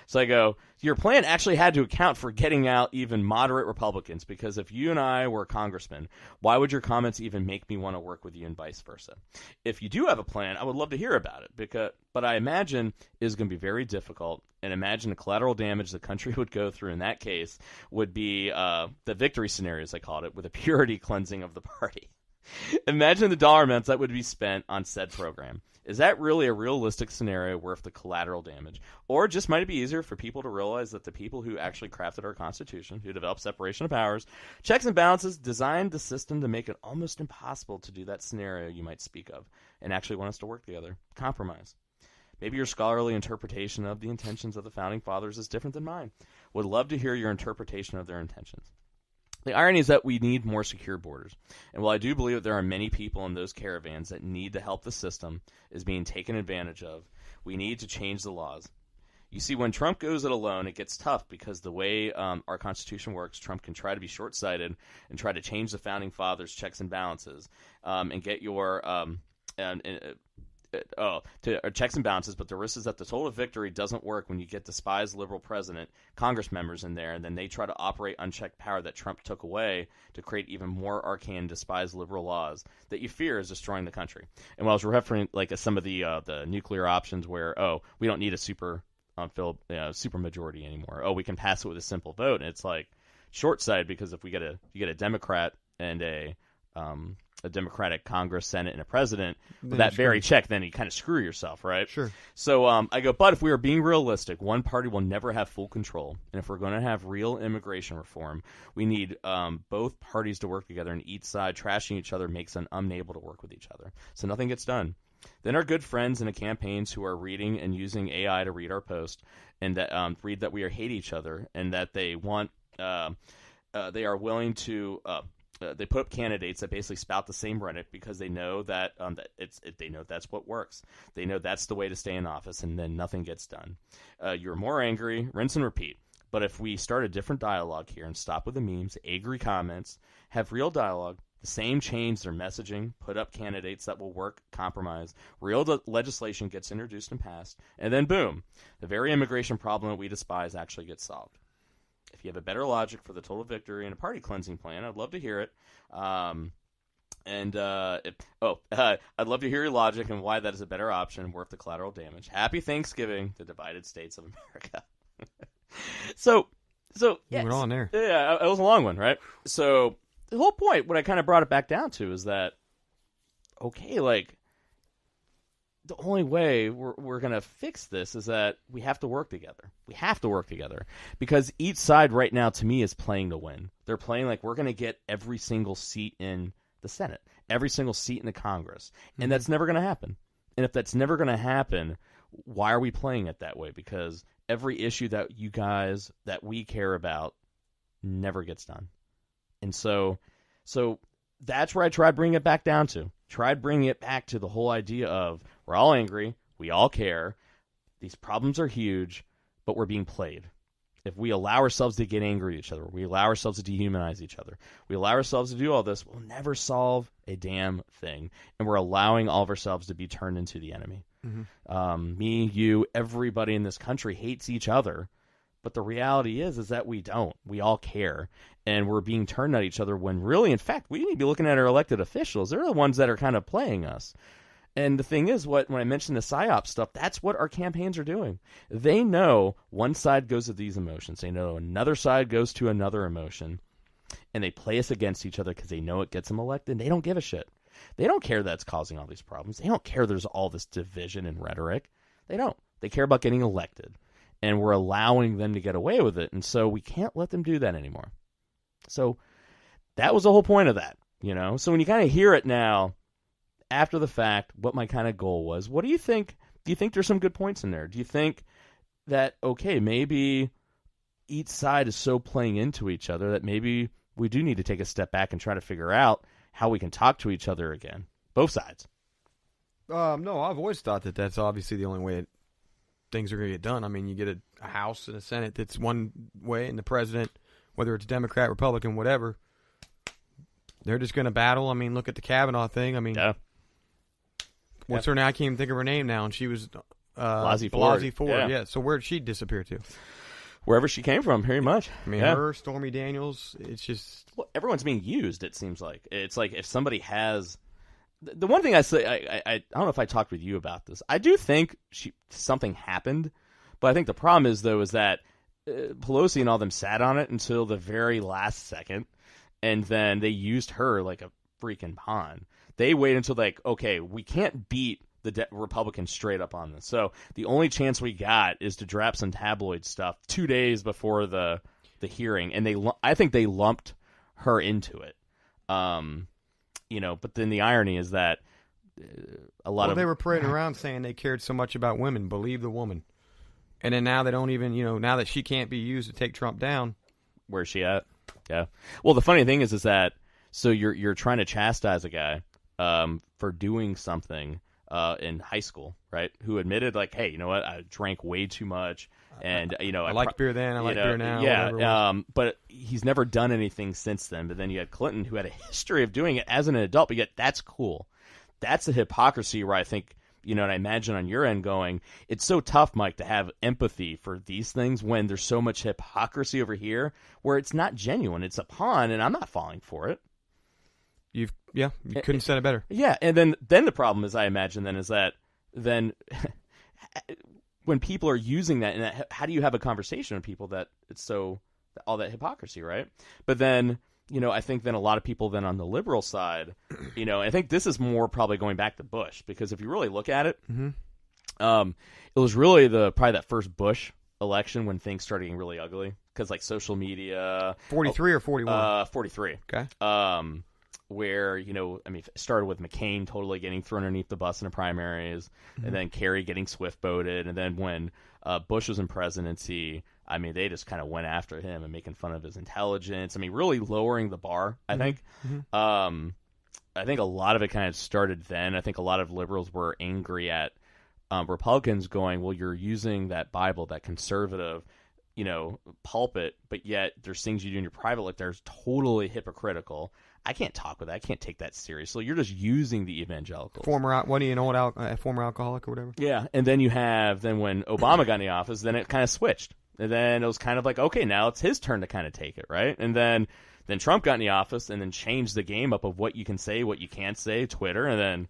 So I go, your plan actually had to account for getting out even moderate Republicans, because if you and I were congressmen, why would your comments even make me want to work with you and vice versa? If you do have a plan, I would love to hear about it, but I imagine it is going to be very difficult, and imagine the collateral damage the country would go through in that case would be the victory scenario, as I called it, with a purity cleansing of the party. Imagine the dollar amounts that would be spent on said program. Is that really a realistic scenario worth the collateral damage? Or just might it be easier for people to realize that the people who actually crafted our Constitution, who developed separation of powers, checks and balances, designed the system to make it almost impossible to do that scenario you might speak of, and actually want us to work together, compromise? Maybe your scholarly interpretation of the intentions of the Founding Fathers is different than mine. Would love to hear your interpretation of their intentions. The irony is that we need more secure borders. And while I do believe that there are many people in those caravans that need the help the system is being taken advantage of, we need to change the laws. You see, when Trump goes it alone, it gets tough because the way our Constitution works, Trump can try to be short-sighted and try to change the Founding Fathers' checks and balances and get your checks and balances, but the risk is that the total victory doesn't work when you get despised liberal president, Congress members in there, and then they try to operate unchecked power that Trump took away to create even more arcane, despised liberal laws that you fear is destroying the country. And while I was referring some of the nuclear options where, we don't need a super majority anymore. We can pass it with a simple vote, and it's like short-sighted because if you get a Democrat and a Democratic Congress, Senate, and a president, with that very check, then you kind of screw yourself, right? Sure. So I go, but if we are being realistic, one party will never have full control. And if we're going to have real immigration reform, we need both parties to work together, and each side trashing each other makes them unable to work with each other. So nothing gets done. Then our good friends in the campaigns who are reading and using AI to read our post and that read that we hate each other and that they want, they are willing to. They put up candidates that basically spout the same rhetoric because they know that they know that's what works. They know that's the way to stay in office, and then nothing gets done. You're more angry, rinse and repeat. But if we start a different dialogue here and stop with the memes, angry comments, have real dialogue, the same change their messaging, put up candidates that will work, compromise, real legislation gets introduced and passed, and then boom, the very immigration problem that we despise actually gets solved. If you have a better logic for the total victory and a party cleansing plan, I'd love to hear it. I'd love to hear your logic and why that is a better option worth the collateral damage. Happy Thanksgiving, the divided states of America. So you yes, went on there. Yeah, it was a long one, right? So the whole point, what I kind of brought it back down to, is that okay, like the only way we're gonna fix this is that we have to work together. We have to work together because each side right now, to me, is playing to win. They're playing like we're gonna get every single seat in the Senate, every single seat in the Congress, and that's never gonna happen. And if that's never gonna happen, why are we playing it that way? Because every issue that you guys that we care about never gets done, and so that's where I tried bringing it back down to. Tried bringing it back to the whole idea of we're all angry, we all care, these problems are huge, but we're being played. If we allow ourselves to get angry at each other, we allow ourselves to dehumanize each other, we allow ourselves to do all this, we'll never solve a damn thing. And we're allowing all of ourselves to be turned into the enemy. Me, you, everybody in this country hates each other. But the reality is that we don't. We all care. And we're being turned at each other when really, in fact, we need to be looking at our elected officials. They're the ones that are kind of playing us. And the thing is, when I mentioned the Psy-Op stuff, that's what our campaigns are doing. They know one side goes to these emotions. They know another side goes to another emotion. And they play us against each other because they know it gets them elected. They don't give a shit. They don't care that's causing all these problems. They don't care there's all this division and rhetoric. They don't. They care about getting elected. And we're allowing them to get away with it. And so we can't let them do that anymore. So that was the whole point of that, you know? So when you kind of hear it now, after the fact, what my kind of goal was, what do you think? Do you think there's some good points in there? Do you think that, okay, maybe each side is so playing into each other that maybe we do need to take a step back and try to figure out how we can talk to each other again? Both sides. No, I've always thought that that's obviously the only way things are going to get done. I mean, you get a House and a Senate that's one way, and the president, whether it's Democrat, Republican, whatever, they're just going to battle. I mean, look at the Kavanaugh thing. I mean, what's her name? I can't even think of her name now, and she was Blasey Ford. Yeah. So where'd she disappear to? Wherever she came from, pretty much. I mean, her, Stormy Daniels, it's just... Well, everyone's being used, it seems like. It's like if somebody has... The one thing I say, I don't know if I talked with you about this. I do think something happened, but I think the problem is, though, is that Pelosi and all them sat on it until the very last second, and then they used her like a freaking pawn. They waited until, like, okay, we can't beat the Republicans straight up on this. So the only chance we got is to drop some tabloid stuff 2 days before the hearing, and I think they lumped her into it. You know, but then the irony is that they were parading around saying they cared so much about women, believe the woman. And then now they don't even, you know, now that she can't be used to take Trump down. Where's she at? Yeah. Well, the funny thing is that, so you're trying to chastise a guy for doing something in high school, right? Who admitted, like, hey, you know what? I drank way too much. And, you know, I liked beer then, I like beer now. Yeah, but he's never done anything since then. But then you had Clinton, who had a history of doing it as an adult, but yet that's cool. That's the hypocrisy where I think, you know, and I imagine on your end going, it's so tough, Mike, to have empathy for these things when there's so much hypocrisy over here where it's not genuine. It's a pawn, and I'm not falling for it. You couldn't have said it better. Yeah, and then the problem is, I imagine, then, is that then... when people are using that, and how do you have a conversation with people that it's so all that hypocrisy, right? But then, you know, I think then a lot of people then on the liberal side, you know, I think this is more probably going back to Bush, because if you really look at it, it was really probably that first Bush election when things started getting really ugly, because like social media, 43 or 41, 43, okay. Where, you know, I mean, it started with McCain totally getting thrown underneath the bus in the primaries, and then Kerry getting swift voted, and then when Bush was in presidency, I mean, they just kind of went after him and making fun of his intelligence. I mean, really lowering the bar, I think. I think a lot of it kind of started then. I think a lot of liberals were angry at Republicans going, well, you're using that Bible, that conservative, you know, pulpit, but yet there's things you do in your private life that are totally hypocritical. I can't talk with that. I can't take that seriously. You're just using the evangelicals. Former alcoholic or whatever? Yeah, and then when Obama got in the office, then it kind of switched. And then it was kind of like, okay, now it's his turn to kind of take it, right? And then Trump got in the office and then changed the game up of what you can say, what you can't say, Twitter, and then,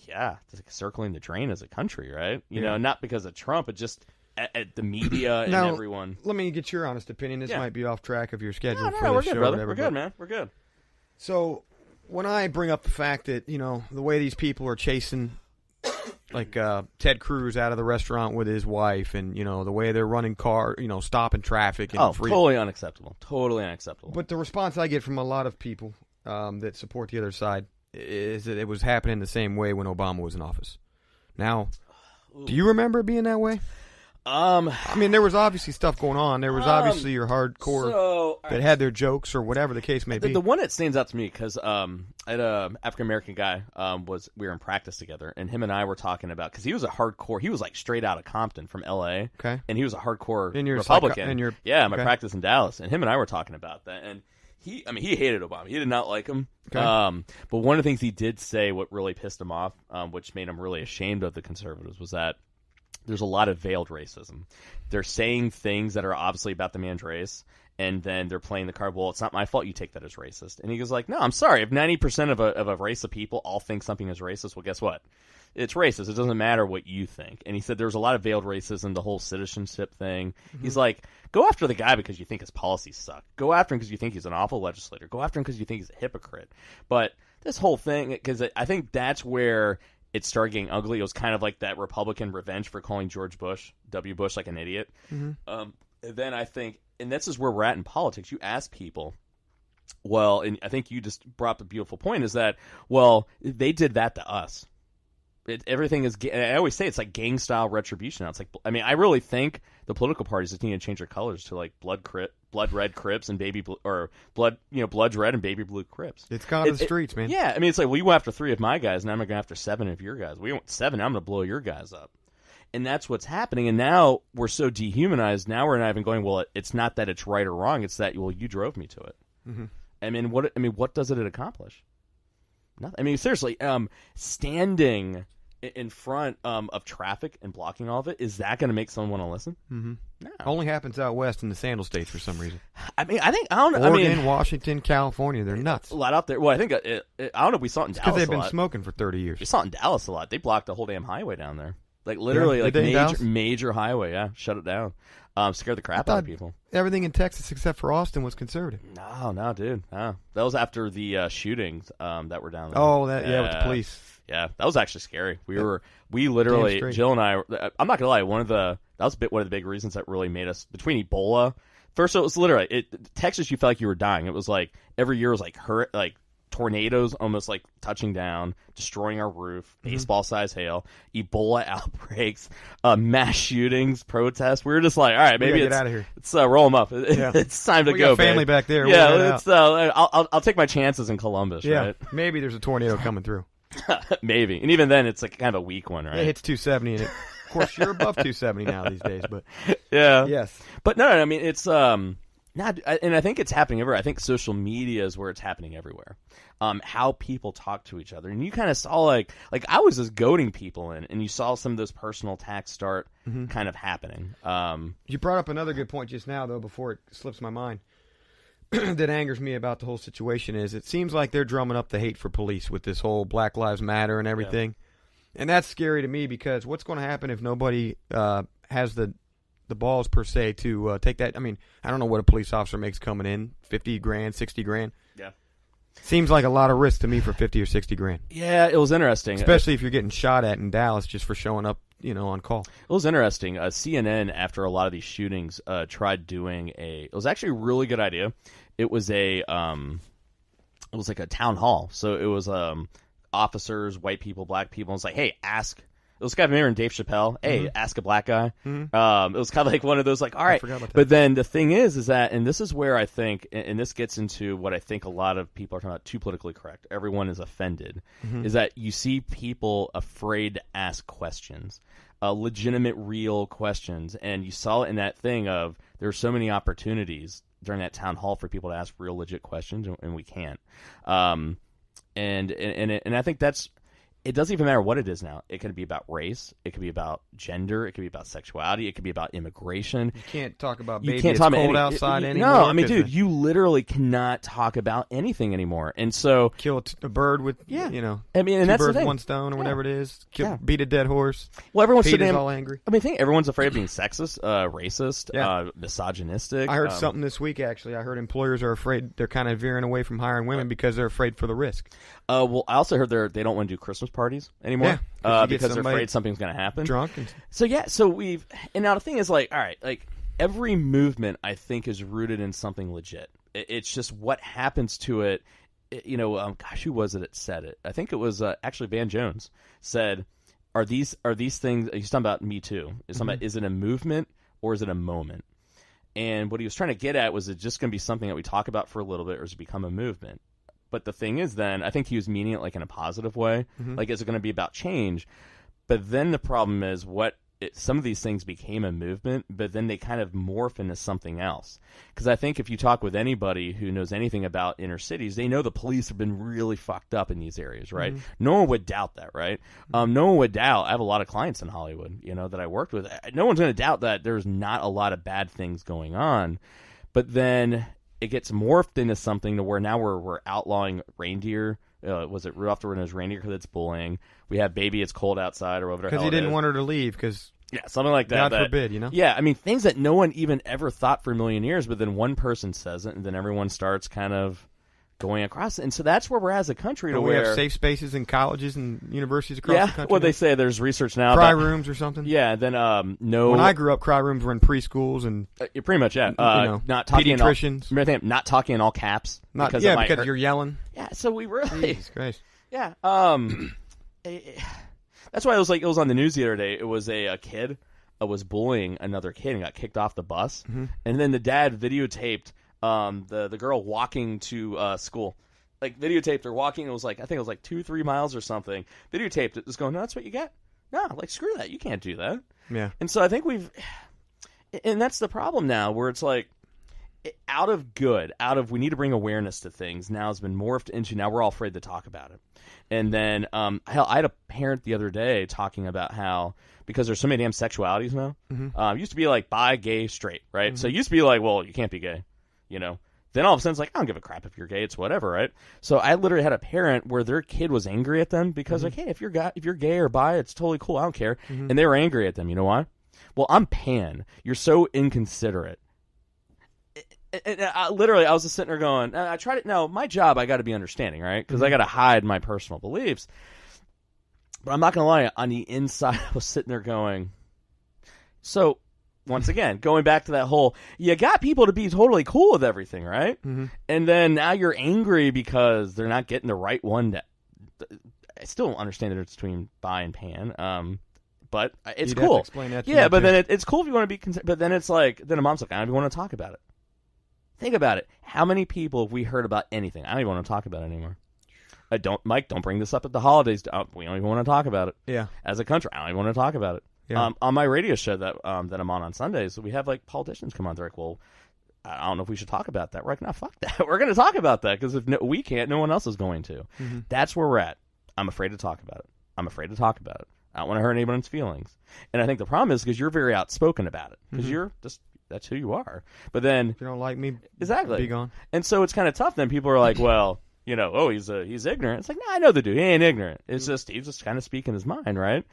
yeah, it's like circling the drain as a country, right? You know, not because of Trump, but just at the media and now, everyone. Let me get your honest opinion. This might be off track of your schedule No, for we're this good, show. brother. Whatever, we're good, man. We're good. So when I bring up the fact that, you know, the way these people are chasing, like Ted Cruz out of the restaurant with his wife, and, you know, the way they're running stopping traffic. And totally unacceptable. Totally unacceptable. But the response I get from a lot of people that support the other side is that it was happening the same way when Obama was in office. Now, do you remember it being that way? I mean, there was obviously stuff going on. There was obviously your hardcore that had their jokes or whatever the case may be. The one that stands out to me, because I had an African-American guy, we were in practice together, and him and I were talking about, because he was a hardcore, he was like straight out of Compton from L.A., okay, and he was a hardcore Republican. My practice in Dallas, and him and I were talking about that, and he hated Obama. He did not like him. Okay. But one of the things he did say, what really pissed him off, which made him really ashamed of the conservatives, was that there's a lot of veiled racism. They're saying things that are obviously about the man's race, and then they're playing the card, well, it's not my fault you take that as racist. And he goes like, no, I'm sorry. If 90% of a race of people all think something is racist, well, guess what? It's racist. It doesn't matter what you think. And he said there's a lot of veiled racism, the whole citizenship thing. Mm-hmm. He's like, go after the guy because you think his policies suck. Go after him because you think he's an awful legislator. Go after him because you think he's a hypocrite. But this whole thing, because I think that's where it started getting ugly. It was kind of like that Republican revenge for calling George Bush, W. Bush, like an idiot. Mm-hmm. And then I think, and this is where we're at in politics, you ask people, well, and I think you just brought up a beautiful point, is that, well, they did that to us. Everything is, I always say it's like gang style retribution now. It's like, I mean, I really think the political parties just need to change their colors to like blood red Crips and blood red and baby blue Crips. It's gone to the streets, man. Yeah, I mean, it's like, well, you went after 3 of my guys, and I'm going to go after 7 of your guys. We want 7, I'm going to blow your guys up. And that's what's happening. And now we're so dehumanized. Now we're not even going, well, it's not that it's right or wrong. It's that, well, you drove me to it. Mm-hmm. I mean, what does it accomplish? Nothing. I mean, seriously, standing in front of traffic and blocking all of it, is that going to make someone want to listen? Mm-hmm. No. Only happens out west in the Sandal States for some reason. I mean, I don't know. Oregon, Washington, California, they're nuts. A lot out there. Well, I think I don't know if we saw it in Dallas. Because they've been smoking for 30 years. We saw it in Dallas a lot. They blocked the whole damn highway down there. Like literally, major highway. Yeah, shut it down. Scared the crap out of people. Everything in Texas except for Austin was conservative. No, dude. No. That was after the shootings that were down there. Oh, with the police. Yeah, that was actually scary. We literally, Jill and I, I'm not gonna lie, one of the big reasons that really made us, between Ebola. First, it was literally Texas. You felt like you were dying. It was like every year was like tornadoes almost like touching down, destroying our roof, baseball-sized hail, Ebola outbreaks, mass shootings, protests. We were just like, all right, maybe get out of here. Let's roll them up. It's time to go. Got family back there. Yeah, I'll take my chances in Columbus. Yeah, right? Maybe there's a tornado coming through. Maybe, and even then, it's like kind of a weak one, right? It hits 270, and of course, you're above 270 now these days. But yeah, yes, but no, I mean, it's and I think it's happening everywhere. I think social media is where it's happening everywhere. How people talk to each other, and you kind of saw like I was just goading people in, and you saw some of those personal attacks start kind of happening. You brought up another good point just now, though, before it slips my mind. That angers me about the whole situation is it seems like they're drumming up the hate for police with this whole Black Lives Matter and everything. Yeah. And that's scary to me because what's going to happen if nobody has the balls per se to take that? I mean, I don't know what a police officer makes coming in, $50,000, $60,000. Yeah. Seems like a lot of risk to me for $50,000 or $60,000. Yeah, it was interesting. Especially if you're getting shot at in Dallas just for showing up, on call. It was interesting. CNN, after a lot of these shootings, tried doing it was actually a really good idea. It was it was like a town hall. So it was officers, white people, black people. It's like, hey, ask. It was kind of mirroring Dave Chappelle. Hey, ask a black guy. Mm-hmm. It was kind of like one of those, like, all right. I forgot about that. But then the thing is that, and this is where I think, and this gets into what I think a lot of people are talking about, too politically correct. Everyone is offended. Mm-hmm. Is that you see people afraid to ask questions, legitimate, real questions. And you saw it in that thing of there are so many opportunities during that town hall for people to ask real, legit questions, and we can't. And I think that's. it doesn't even matter what it is now. It can be about race. It could be about gender. It could be about sexuality. It could be about immigration. You can't talk about baby. It's cold outside anymore. No, I mean, dude, you literally cannot talk about anything anymore. And so kill a bird with I mean, and two that's birds, the thing. One stone, or whatever it is. Beat a dead horse. Well, everyone's Pete is all angry. I mean, I think everyone's afraid of being sexist, racist, misogynistic. I heard something this week. Actually, I heard employers are afraid. They're kind of veering away from hiring women because they're afraid for the risk. Well, I also heard they don't want to do Christmas parties anymore because they're afraid something's going to happen. Drunk. And now the thing is, like, all right, like every movement I think is rooted in something legit. It's just what happens to it. Gosh, who was it that said it? I think it was actually Van Jones said, "Are these things?" He's talking about Me Too. Is it a movement or is it a moment? And what he was trying to get at was, it just going to be something that we talk about for a little bit, or does it become a movement? But the thing is, then I think he was meaning it like in a positive way. Like, is it going to be about change? But then the problem is, some of these things became a movement, but then they kind of morph into something else. Because I think if you talk with anybody who knows anything about inner cities, they know the police have been really fucked up in these areas, right? No one would doubt that, right? No one would doubt. I have a lot of clients in Hollywood, that I worked with. No one's going to doubt that there's not a lot of bad things going on. But then it gets morphed into something to where now we're outlawing reindeer. Was it Rudolph the Red-Nosed Reindeer because it's bullying? We have Baby It's Cold Outside, or whatever. Because he didn't want her to leave. Because something like that. God forbid, Yeah, I mean, things that no one even ever thought for a million years, but then one person says it, and then everyone starts kind of going across it. And so that's where we're at as a country. We have safe spaces in colleges and universities across the country. Well, they say there's research now. Cry rooms or something. Yeah, then no. When I grew up, cry rooms were in preschools and you're pretty much not talking pediatricians. Not talking in all caps. Because you're yelling. Yeah, so we really. Jesus Christ. Yeah. That's why it was on the news the other day. It was a kid was bullying another kid and got kicked off the bus, and then the dad videotaped the girl walking to school, like videotaped her walking. It was like, I think it was like 2-3 miles or something. Videotaped it. Just going, no, that's what you get. No, like screw that. You can't do that. Yeah. And so I think and that's the problem now, where it's like, we need to bring awareness to things, now has been morphed into, now we're all afraid to talk about it. And then I had a parent the other day talking about how, because there's so many damn sexualities now, it used to be like bi, gay, straight, right? So it used to be like, well, you can't be gay, then all of a sudden it's like, I don't give a crap if you're gay, it's whatever, right? So I literally had a parent where their kid was angry at them because like, hey, if you're gay or bi, it's totally cool, I don't care. And they were angry at them. You know why? Well, I'm pan, you're so inconsiderate. And I was just sitting there going, I tried it. Now, my job, I got to be understanding, right? Because I got to hide my personal beliefs. But I'm not going to lie, on the inside, I was sitting there going, so, once again, going back to that whole, you got people to be totally cool with everything, right? And then now you're angry because they're not getting the right one. I still don't understand the difference between bi and pan. But it's You'd cool. Have to explain that to me but too. then it's cool if you want to be, but then it's like, then a mom's like, I don't even want to talk about it. Think about it. How many people have we heard about anything? I don't even want to talk about it anymore. Mike, don't bring this up at the holidays. We don't even want to talk about it. Yeah. As a country, I don't even want to talk about it. Yeah. On my radio show that I'm on Sundays, we have like politicians come on. They're like, well, I don't know if we should talk about that. We're like, no, fuck that. We're going to talk about that because if we can't, no one else is going to. That's where we're at. I'm afraid to talk about it. I don't want to hurt anyone's feelings. And I think the problem is because you're very outspoken about it because you're just, that's who you are. But then if you don't like me, exactly, be gone. And so it's kind of tough. Then people are like, well, he's ignorant. It's like, no, I know the dude. He ain't ignorant. It's just he's just kind of speaking his mind, right?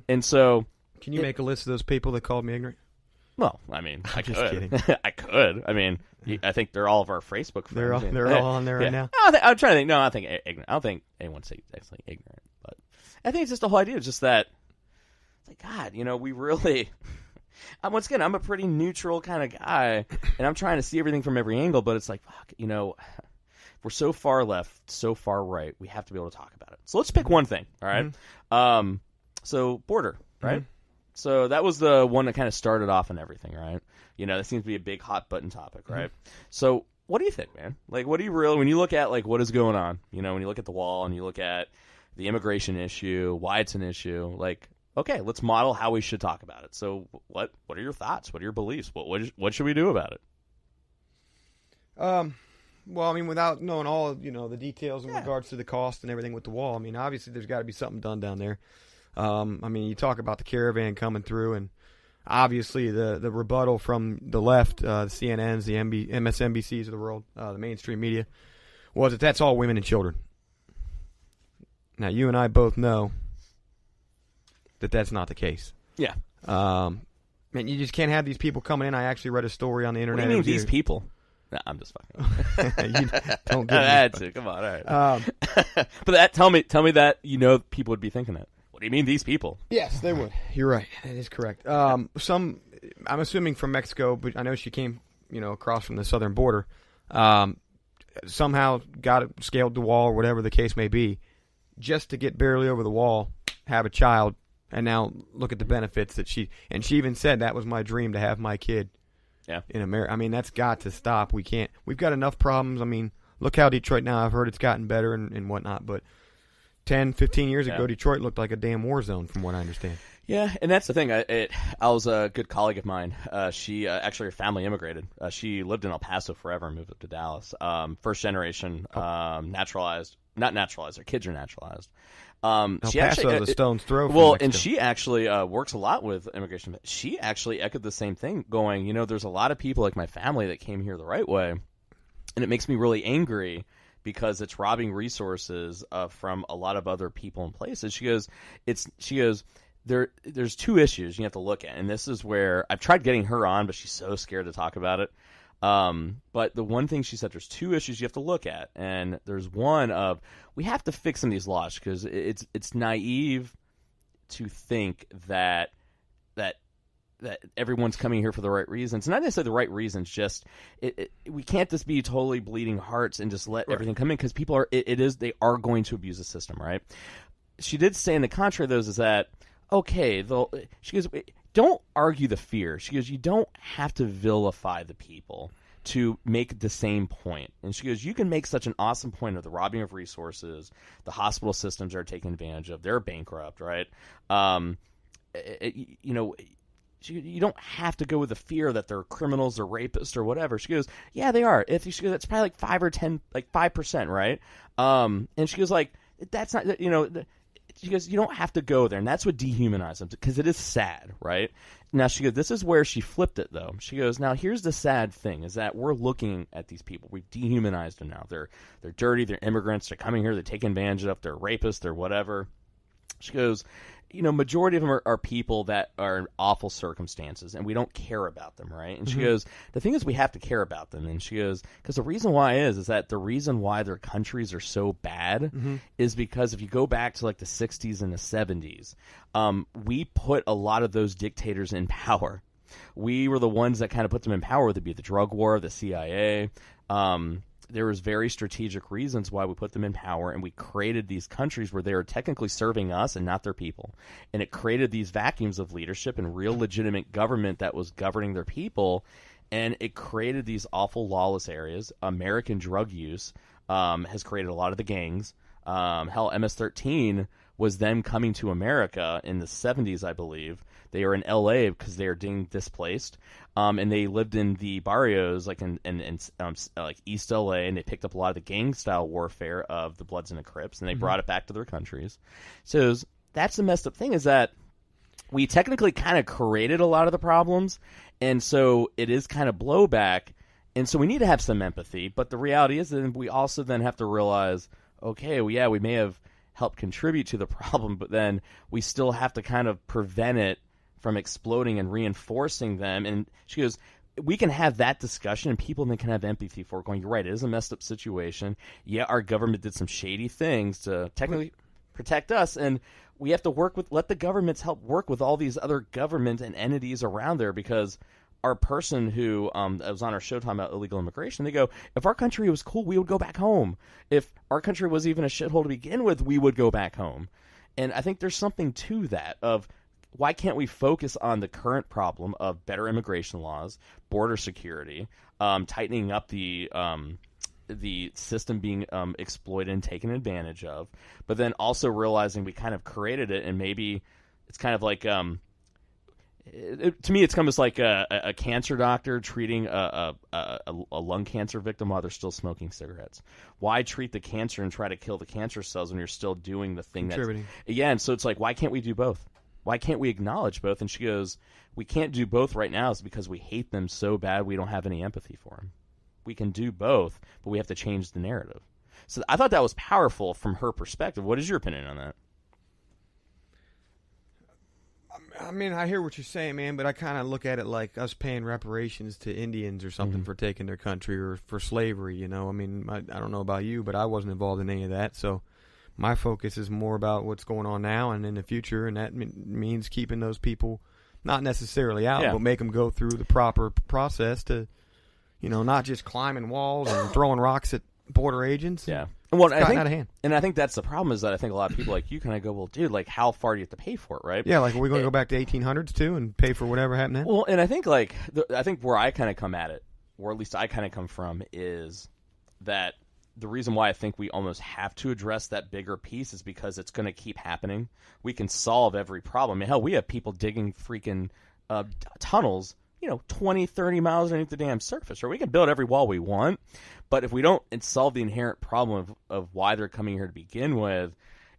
And so, can you make a list of those people that called me ignorant? Well, I mean, I just could. kidding. I could. I mean, I think they're all of our Facebook friends. They're all on there right now. I'm trying to think. No, I think ignorant. I don't think anyone's actually ignorant, but I think it's just the whole idea. It's just that it's like, God, we really. Once again, I'm a pretty neutral kind of guy, and I'm trying to see everything from every angle, but it's like, fuck, we're so far left, so far right, we have to be able to talk about it. So let's pick one thing, all right? So border, right? So that was the one that kind of started off and everything, right? That seems to be a big hot button topic, right? So what do you think, man? Like, what do you really, when you look at, like, what is going on, when you look at the wall and you look at the immigration issue, why it's an issue, like, okay, let's model how we should talk about it. So what are your thoughts? What are your beliefs? What should we do about it? Well, I mean, without knowing all, the details in regards to the cost and everything with the wall, I mean, obviously there's got to be something done down there. I mean, you talk about the caravan coming through, and obviously the rebuttal from the left, the CNNs, the MSNBCs of the world, the mainstream media, was that that's all women and children. Now, you and I both know that that's not the case. Yeah. Man, you just can't have these people coming in. I actually read a story on the internet. What do you mean these people? No, I'm just fucking. You don't get I had to. Come on, all right. But tell me that people would be thinking that. What do you mean these people? Yes, they would. You're right. That is correct. I'm assuming from Mexico, but I know she came, across from the southern border. Somehow scaled the wall or whatever the case may be, just to get barely over the wall, have a child, and now look at the benefits that she even said that was my dream to have my kid. Yeah. In America. I mean, that's got to stop. We've got enough problems. I mean, look how Detroit now, I've heard it's gotten better and whatnot, but 10, 15 years ago, Detroit looked like a damn war zone from what I understand. Yeah, and that's the thing. I was a good colleague of mine. She actually, her family immigrated. She lived in El Paso forever and moved up to Dallas. First generation, naturalized. Not naturalized. Her kids are naturalized. El Paso is a stone's throw from Well, Mexico. and she actually works a lot with immigration. She actually echoed the same thing, going, there's a lot of people like my family that came here the right way, and it makes me really angry because it's robbing resources from a lot of other people and places. She goes, there's two issues you have to look at, and this is where I've tried getting her on, but she's so scared to talk about it. But the one thing she said, there's two issues you have to look at, and there's one of we have to fix some of these laws because it's naive to think that everyone's coming here for the right reasons. Not necessarily the right reasons, just we can't just be totally bleeding hearts and just let everything come in because people they are going to abuse the system, right? She did say in the contrary, though, is that okay? She goes, don't argue the fear. She goes, you don't have to vilify the people to make the same point. And she goes, you can make such an awesome point of the robbing of resources, the hospital systems are taken advantage of, they're bankrupt, right? You don't have to go with the fear that they're criminals or rapists or whatever. She goes, yeah, they are. She goes, that's probably like 5 or 10, like 5%, right? And she goes, like, that's not, she goes, you don't have to go there, and that's what dehumanizes them, because it is sad, right? Now, she goes, this is where she flipped it, though. She goes, now, here's the sad thing, is that we're looking at these people. We've dehumanized them now. They're dirty, they're immigrants, they're coming here, they're taking advantage of, they're rapists, they're whatever. She goes, majority of them are people that are in awful circumstances, and we don't care about them, right? And she goes, the thing is we have to care about them. And she goes, because the reason why is that the reason why their countries are so bad is because if you go back to like the 60s and the 70s, we put a lot of those dictators in power. We were the ones that kind of put them in power, whether it be the drug war, the CIA. There was very strategic reasons why we put them in power, and we created these countries where they were technically serving us and not their people. And it created these vacuums of leadership and real legitimate government that was governing their people, and it created these awful lawless areas. American drug use has created a lot of the gangs. Hell, MS-13 was them coming to America in the 70s, I believe. They were in L.A. because they were being displaced, and they lived in the barrios, like in like East L.A., and they picked up a lot of the gang-style warfare of the Bloods and the Crips, and they brought it back to their countries. So that's the messed up thing, is that we technically kind of created a lot of the problems, and so it is kind of blowback, and so we need to have some empathy, but the reality is that we also then have to realize, okay, well, yeah, we may have helped contribute to the problem, but then we still have to kind of prevent it from exploding and reinforcing them. And she goes, we can have that discussion, and people then can have empathy for it, going, you're right, it is a messed up situation. Yeah, our government did some shady things to technically protect us, and we have to let the governments help work with all these other government and entities around there, because our person who was on our show talking about illegal immigration, they go, if our country was cool, we would go back home. If our country was even a shithole to begin with, we would go back home. And I think there's something to that of, why can't we focus on the current problem of better immigration laws, border security, tightening up the system being exploited and taken advantage of, but then also realizing we kind of created it, and maybe it's kind of like to me, it's almost like a cancer doctor treating a lung cancer victim while they're still smoking cigarettes. Why treat the cancer and try to kill the cancer cells when you're still doing the thing that's... Yeah, and so it's like, why can't we do both? Why can't we acknowledge both? And she goes, we can't do both right now is because we hate them so bad we don't have any empathy for them. We can do both, but we have to change the narrative. So I thought that was powerful from her perspective. What is your opinion on that? I mean, I hear what you're saying, man, but I kind of look at it like us paying reparations to Indians or something for taking their country or for slavery, you know? I mean, I don't know about you, but I wasn't involved in any of that, so my focus is more about what's going on now and in the future, and that means keeping those people not necessarily out, but make them go through the proper process to, you know, not just climbing walls and throwing rocks at border agents. Yeah. Well, I think, out of hand. And I think that's the problem is that I think a lot of people like you kind of go, well, dude, like how far do you have to pay for it, right? Yeah, like are we going to go back to 1800s too and pay for whatever happened then? Well, and I think like I think where I kind of come at it, or at least I kind of come from, is that the reason why I think we almost have to address that bigger piece is because it's going to keep happening. We can solve every problem. I mean, hell, we have people digging freaking tunnels, 20, 30 miles underneath the damn surface, or we can build every wall we want. But if we don't solve the inherent problem of why they're coming here to begin with,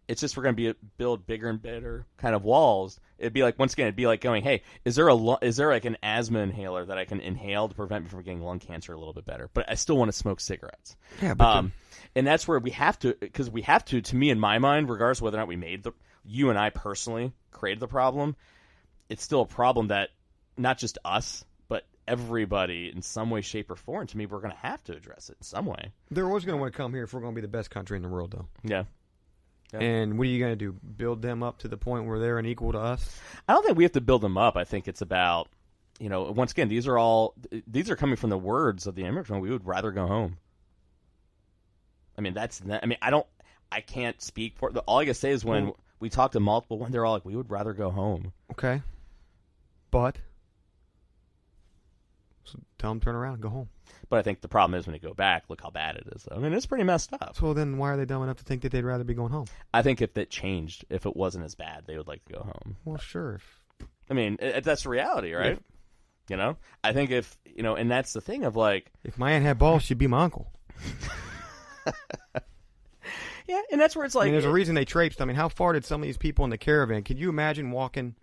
it's just we're going to build bigger and better kind of walls. It'd be like, once again, it'd be like going, hey, is there like an asthma inhaler that I can inhale to prevent me from getting lung cancer a little bit better? But I still want to smoke cigarettes. Yeah, but and that's where we have to, because we have to me in my mind, regardless of whether or not you and I personally created the problem, it's still a problem that not just us, but everybody in some way, shape, or form, to me, we're going to have to address it in some way. They're always going to want to come here if we're going to be the best country in the world, though. Yeah. And what are you going to do? Build them up to the point where they're unequal to us? I don't think we have to build them up. I think it's about, once again, these are coming from the words of the immigrant. We would rather go home. I mean, I can't speak for all I can say is when we talk to multiple ones, they're all like, we would rather go home. Okay. But so tell them to turn around and go home. But I think the problem is when they go back, look how bad it is. I mean, it's pretty messed up. So then why are they dumb enough to think that they'd rather be going home? I think if it changed, if it wasn't as bad, they would like to go home. Well, sure. I mean, that's the reality, right? I think if, and that's the thing of like... If my aunt had balls, she'd be my uncle. Yeah, and that's where it's like... I mean, there's a reason they traipsed. I mean, how far did some of these people in the caravan... Could you imagine walking...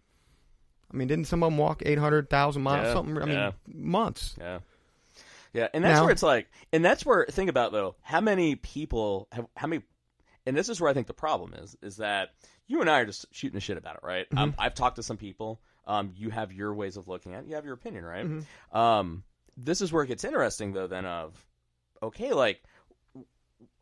I mean, didn't some of them walk 800,000 miles? Yeah, something? I mean, months. Yeah. Yeah, and that's where it's like... And that's where... Think about, though, how many people... And this is where I think the problem is that you and I are just shooting the shit about it, right? Mm-hmm. I've talked to some people. You have your ways of looking at it. You have your opinion, right? Mm-hmm. This is where it gets interesting, though, then of... Okay, like...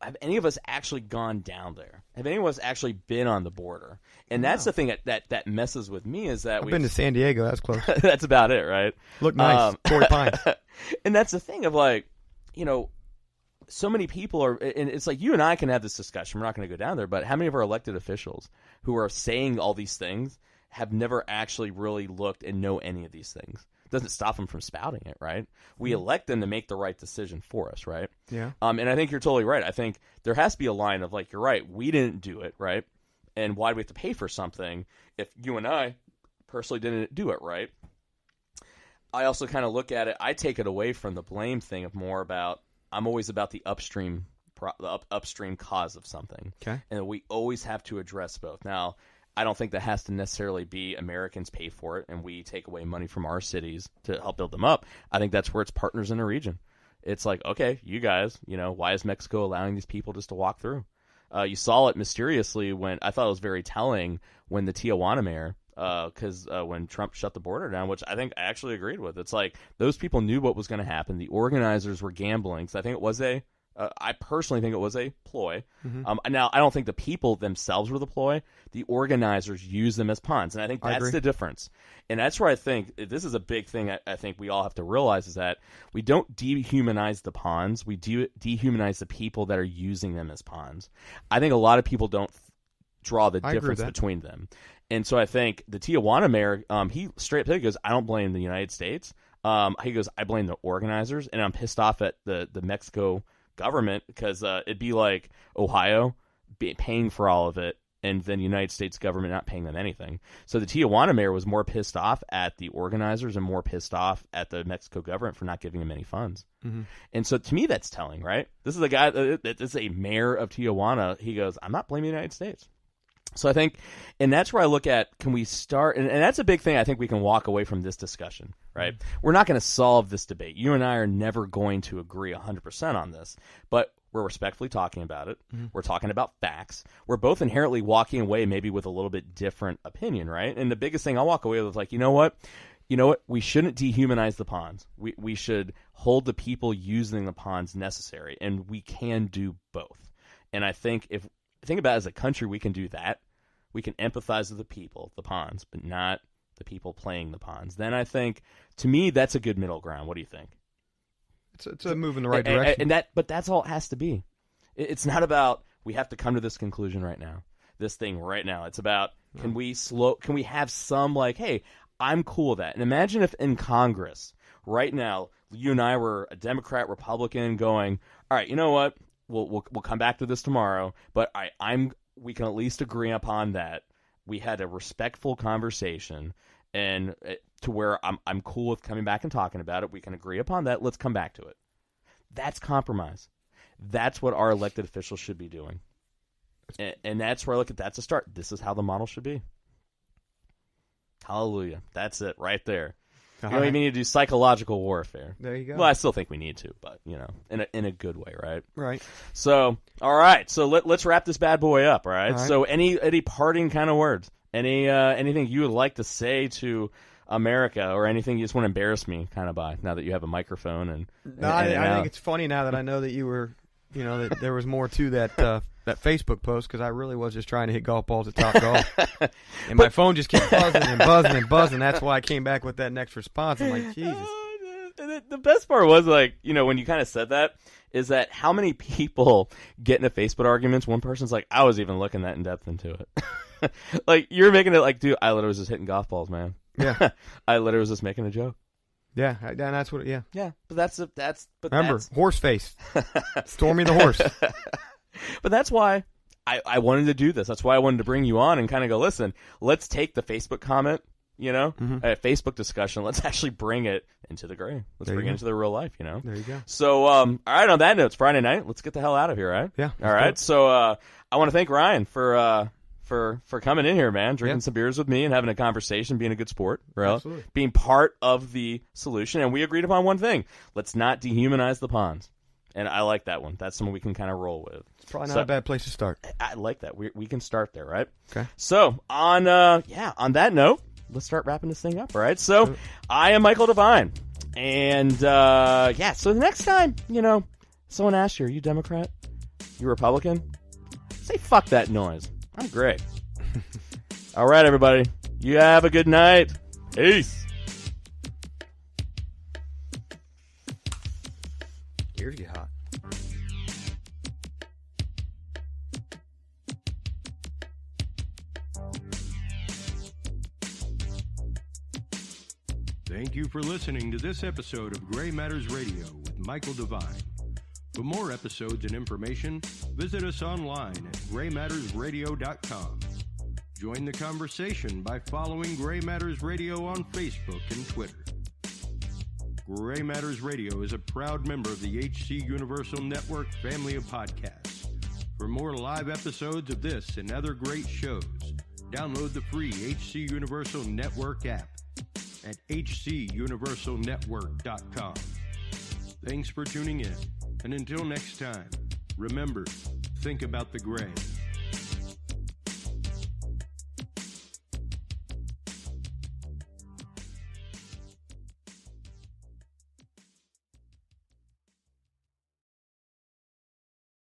Have any of us actually gone down there? Have any of us actually been on the border? And that's the thing that messes with me is that I've been to San Diego. That's close. That's about it, right? Look nice. Torrey Pines. And that's the thing of like, so many people are, and it's like you and I can have this discussion. We're not going to go down there, but how many of our elected officials who are saying all these things have never actually really looked and know any of these things? Doesn't stop them from spouting it, right? We elect them to make the right decision for us, right? Yeah. And I think you're totally right. I think there has to be a line of like, you're right, we didn't do it, right? And why do we have to pay for something if you and I personally didn't do it, right? I also kind of look at it, I take it away from the blame thing of more about, I'm always about the upstream cause of something. Okay. And we always have to address both. Now, I don't think that has to necessarily be Americans pay for it and we take away money from our cities to help build them up. I think that's where it's partners in the region. It's like, okay, you guys, why is Mexico allowing these people just to walk through? You saw it mysteriously when I thought it was very telling when the Tijuana mayor, because when Trump shut the border down, which I think I actually agreed with. It's like those people knew what was going to happen. The organizers were gambling. So I think it was I personally think it was a ploy. Mm-hmm. Now, I don't think the people themselves were the ploy. The organizers used them as pawns, and I think that's the difference. And that's where I think this is a big thing I think we all have to realize is that we don't dehumanize the pawns. We dehumanize the people that are using them as pawns. I think a lot of people don't draw the difference between them. And so I think the Tijuana mayor, he straight up said, he goes, I don't blame the United States. He goes, I blame the organizers, and I'm pissed off at the Mexico government because it'd be like Ohio paying for all of it and then the United States government not paying them anything. So the Tijuana mayor was more pissed off at the organizers and more pissed off at the Mexico government for not giving him any funds. Mm-hmm. And so to me, that's telling, right? This is a guy, this is a mayor of Tijuana. He goes, I'm not blaming the United States. So I think, and that's where I look at, can we start, and that's a big thing I think we can walk away from this discussion, right? Mm-hmm. We're not going to solve this debate. You and I are never going to agree 100% on this, but we're respectfully talking about it. Mm-hmm. We're talking about facts. We're both inherently walking away maybe with a little bit different opinion, right? And the biggest thing I'll walk away with is like, you know what? We shouldn't dehumanize the pawns. We should hold the people using the pawns necessary, and we can do both. And I think if think about it, as a country, we can do that. We can empathize with the people, the pawns, but not the people playing the pawns. Then I think, to me, that's a good middle ground. What do you think? It's a move in the right direction. But that's all it has to be. It's not about we have to come to this conclusion right now, this thing right now. It's about can we have some like, hey, I'm cool with that. And imagine if in Congress right now, you and I were a Democrat, Republican, going, all right, you know what? We'll come back to this tomorrow, but we can at least agree upon that. We had a respectful conversation, and to where I'm cool with coming back and talking about it. We can agree upon that. Let's come back to it. That's compromise. That's what our elected officials should be doing. And that's where I look at that's a start. This is how the model should be. Hallelujah. That's it right there. You don't even need to do psychological warfare. There you go. Well, I still think we need to, but, in a good way, right? Right. So, all right. So let's wrap this bad boy up, all right? So any parting kind of words? Anything you would like to say to America, or anything you just want to embarrass me kind of by, now that you have a microphone? I think it's funny now that I know that you were, that there was more to that that Facebook post, because I really was just trying to hit golf balls at Top Golf. And my phone just kept buzzing and buzzing and buzzing. That's why I came back with that next response. I'm like, Jesus. The best part was, like, when you kind of said that, is that how many people get into Facebook arguments, one person's like, I was even looking that in depth into it. Like, you're making it like, dude, I literally was just hitting golf balls, man. Yeah. I literally was just making a joke. Yeah, and that's what. Yeah. Yeah, but remember, horse face, Stormy the horse. But that's why I wanted to do this. That's why I wanted to bring you on and kind of go, listen, let's take the Facebook comment, Facebook discussion. Let's actually bring it into the gray. Let's bring it into the real life, There you go. So, all right, on that note, it's Friday night. Let's get the hell out of here, right? Yeah. All right. So, I want to thank Ryan for coming in here, man, drinking some beers with me and having a conversation, being a good sport, right? Absolutely. Being part of the solution. And we agreed upon one thing. Let's not dehumanize the pawns. And I like that one. That's something we can kind of roll with. It's probably not a bad place to start. I like that. We can start there, right? Okay. So, on that note, let's start wrapping this thing up, all right? So, I am Michael Devine. And, so the next time, someone asks you, are you Democrat? You Republican? Say fuck that noise. I'm great. All right, everybody. You have a good night. Peace. Ears get hot. Thank you for listening to this episode of Gray Matters Radio with Michael Devine. For more episodes and information, visit us online at graymattersradio.com. Join the conversation by following Gray Matters Radio on Facebook and Twitter. Gray Matters Radio is a proud member of the HC Universal Network family of podcasts. For more live episodes of this and other great shows, download the free HC Universal Network app at hcuniversalnetwork.com. Thanks for tuning in, and until next time, remember, think about the gray.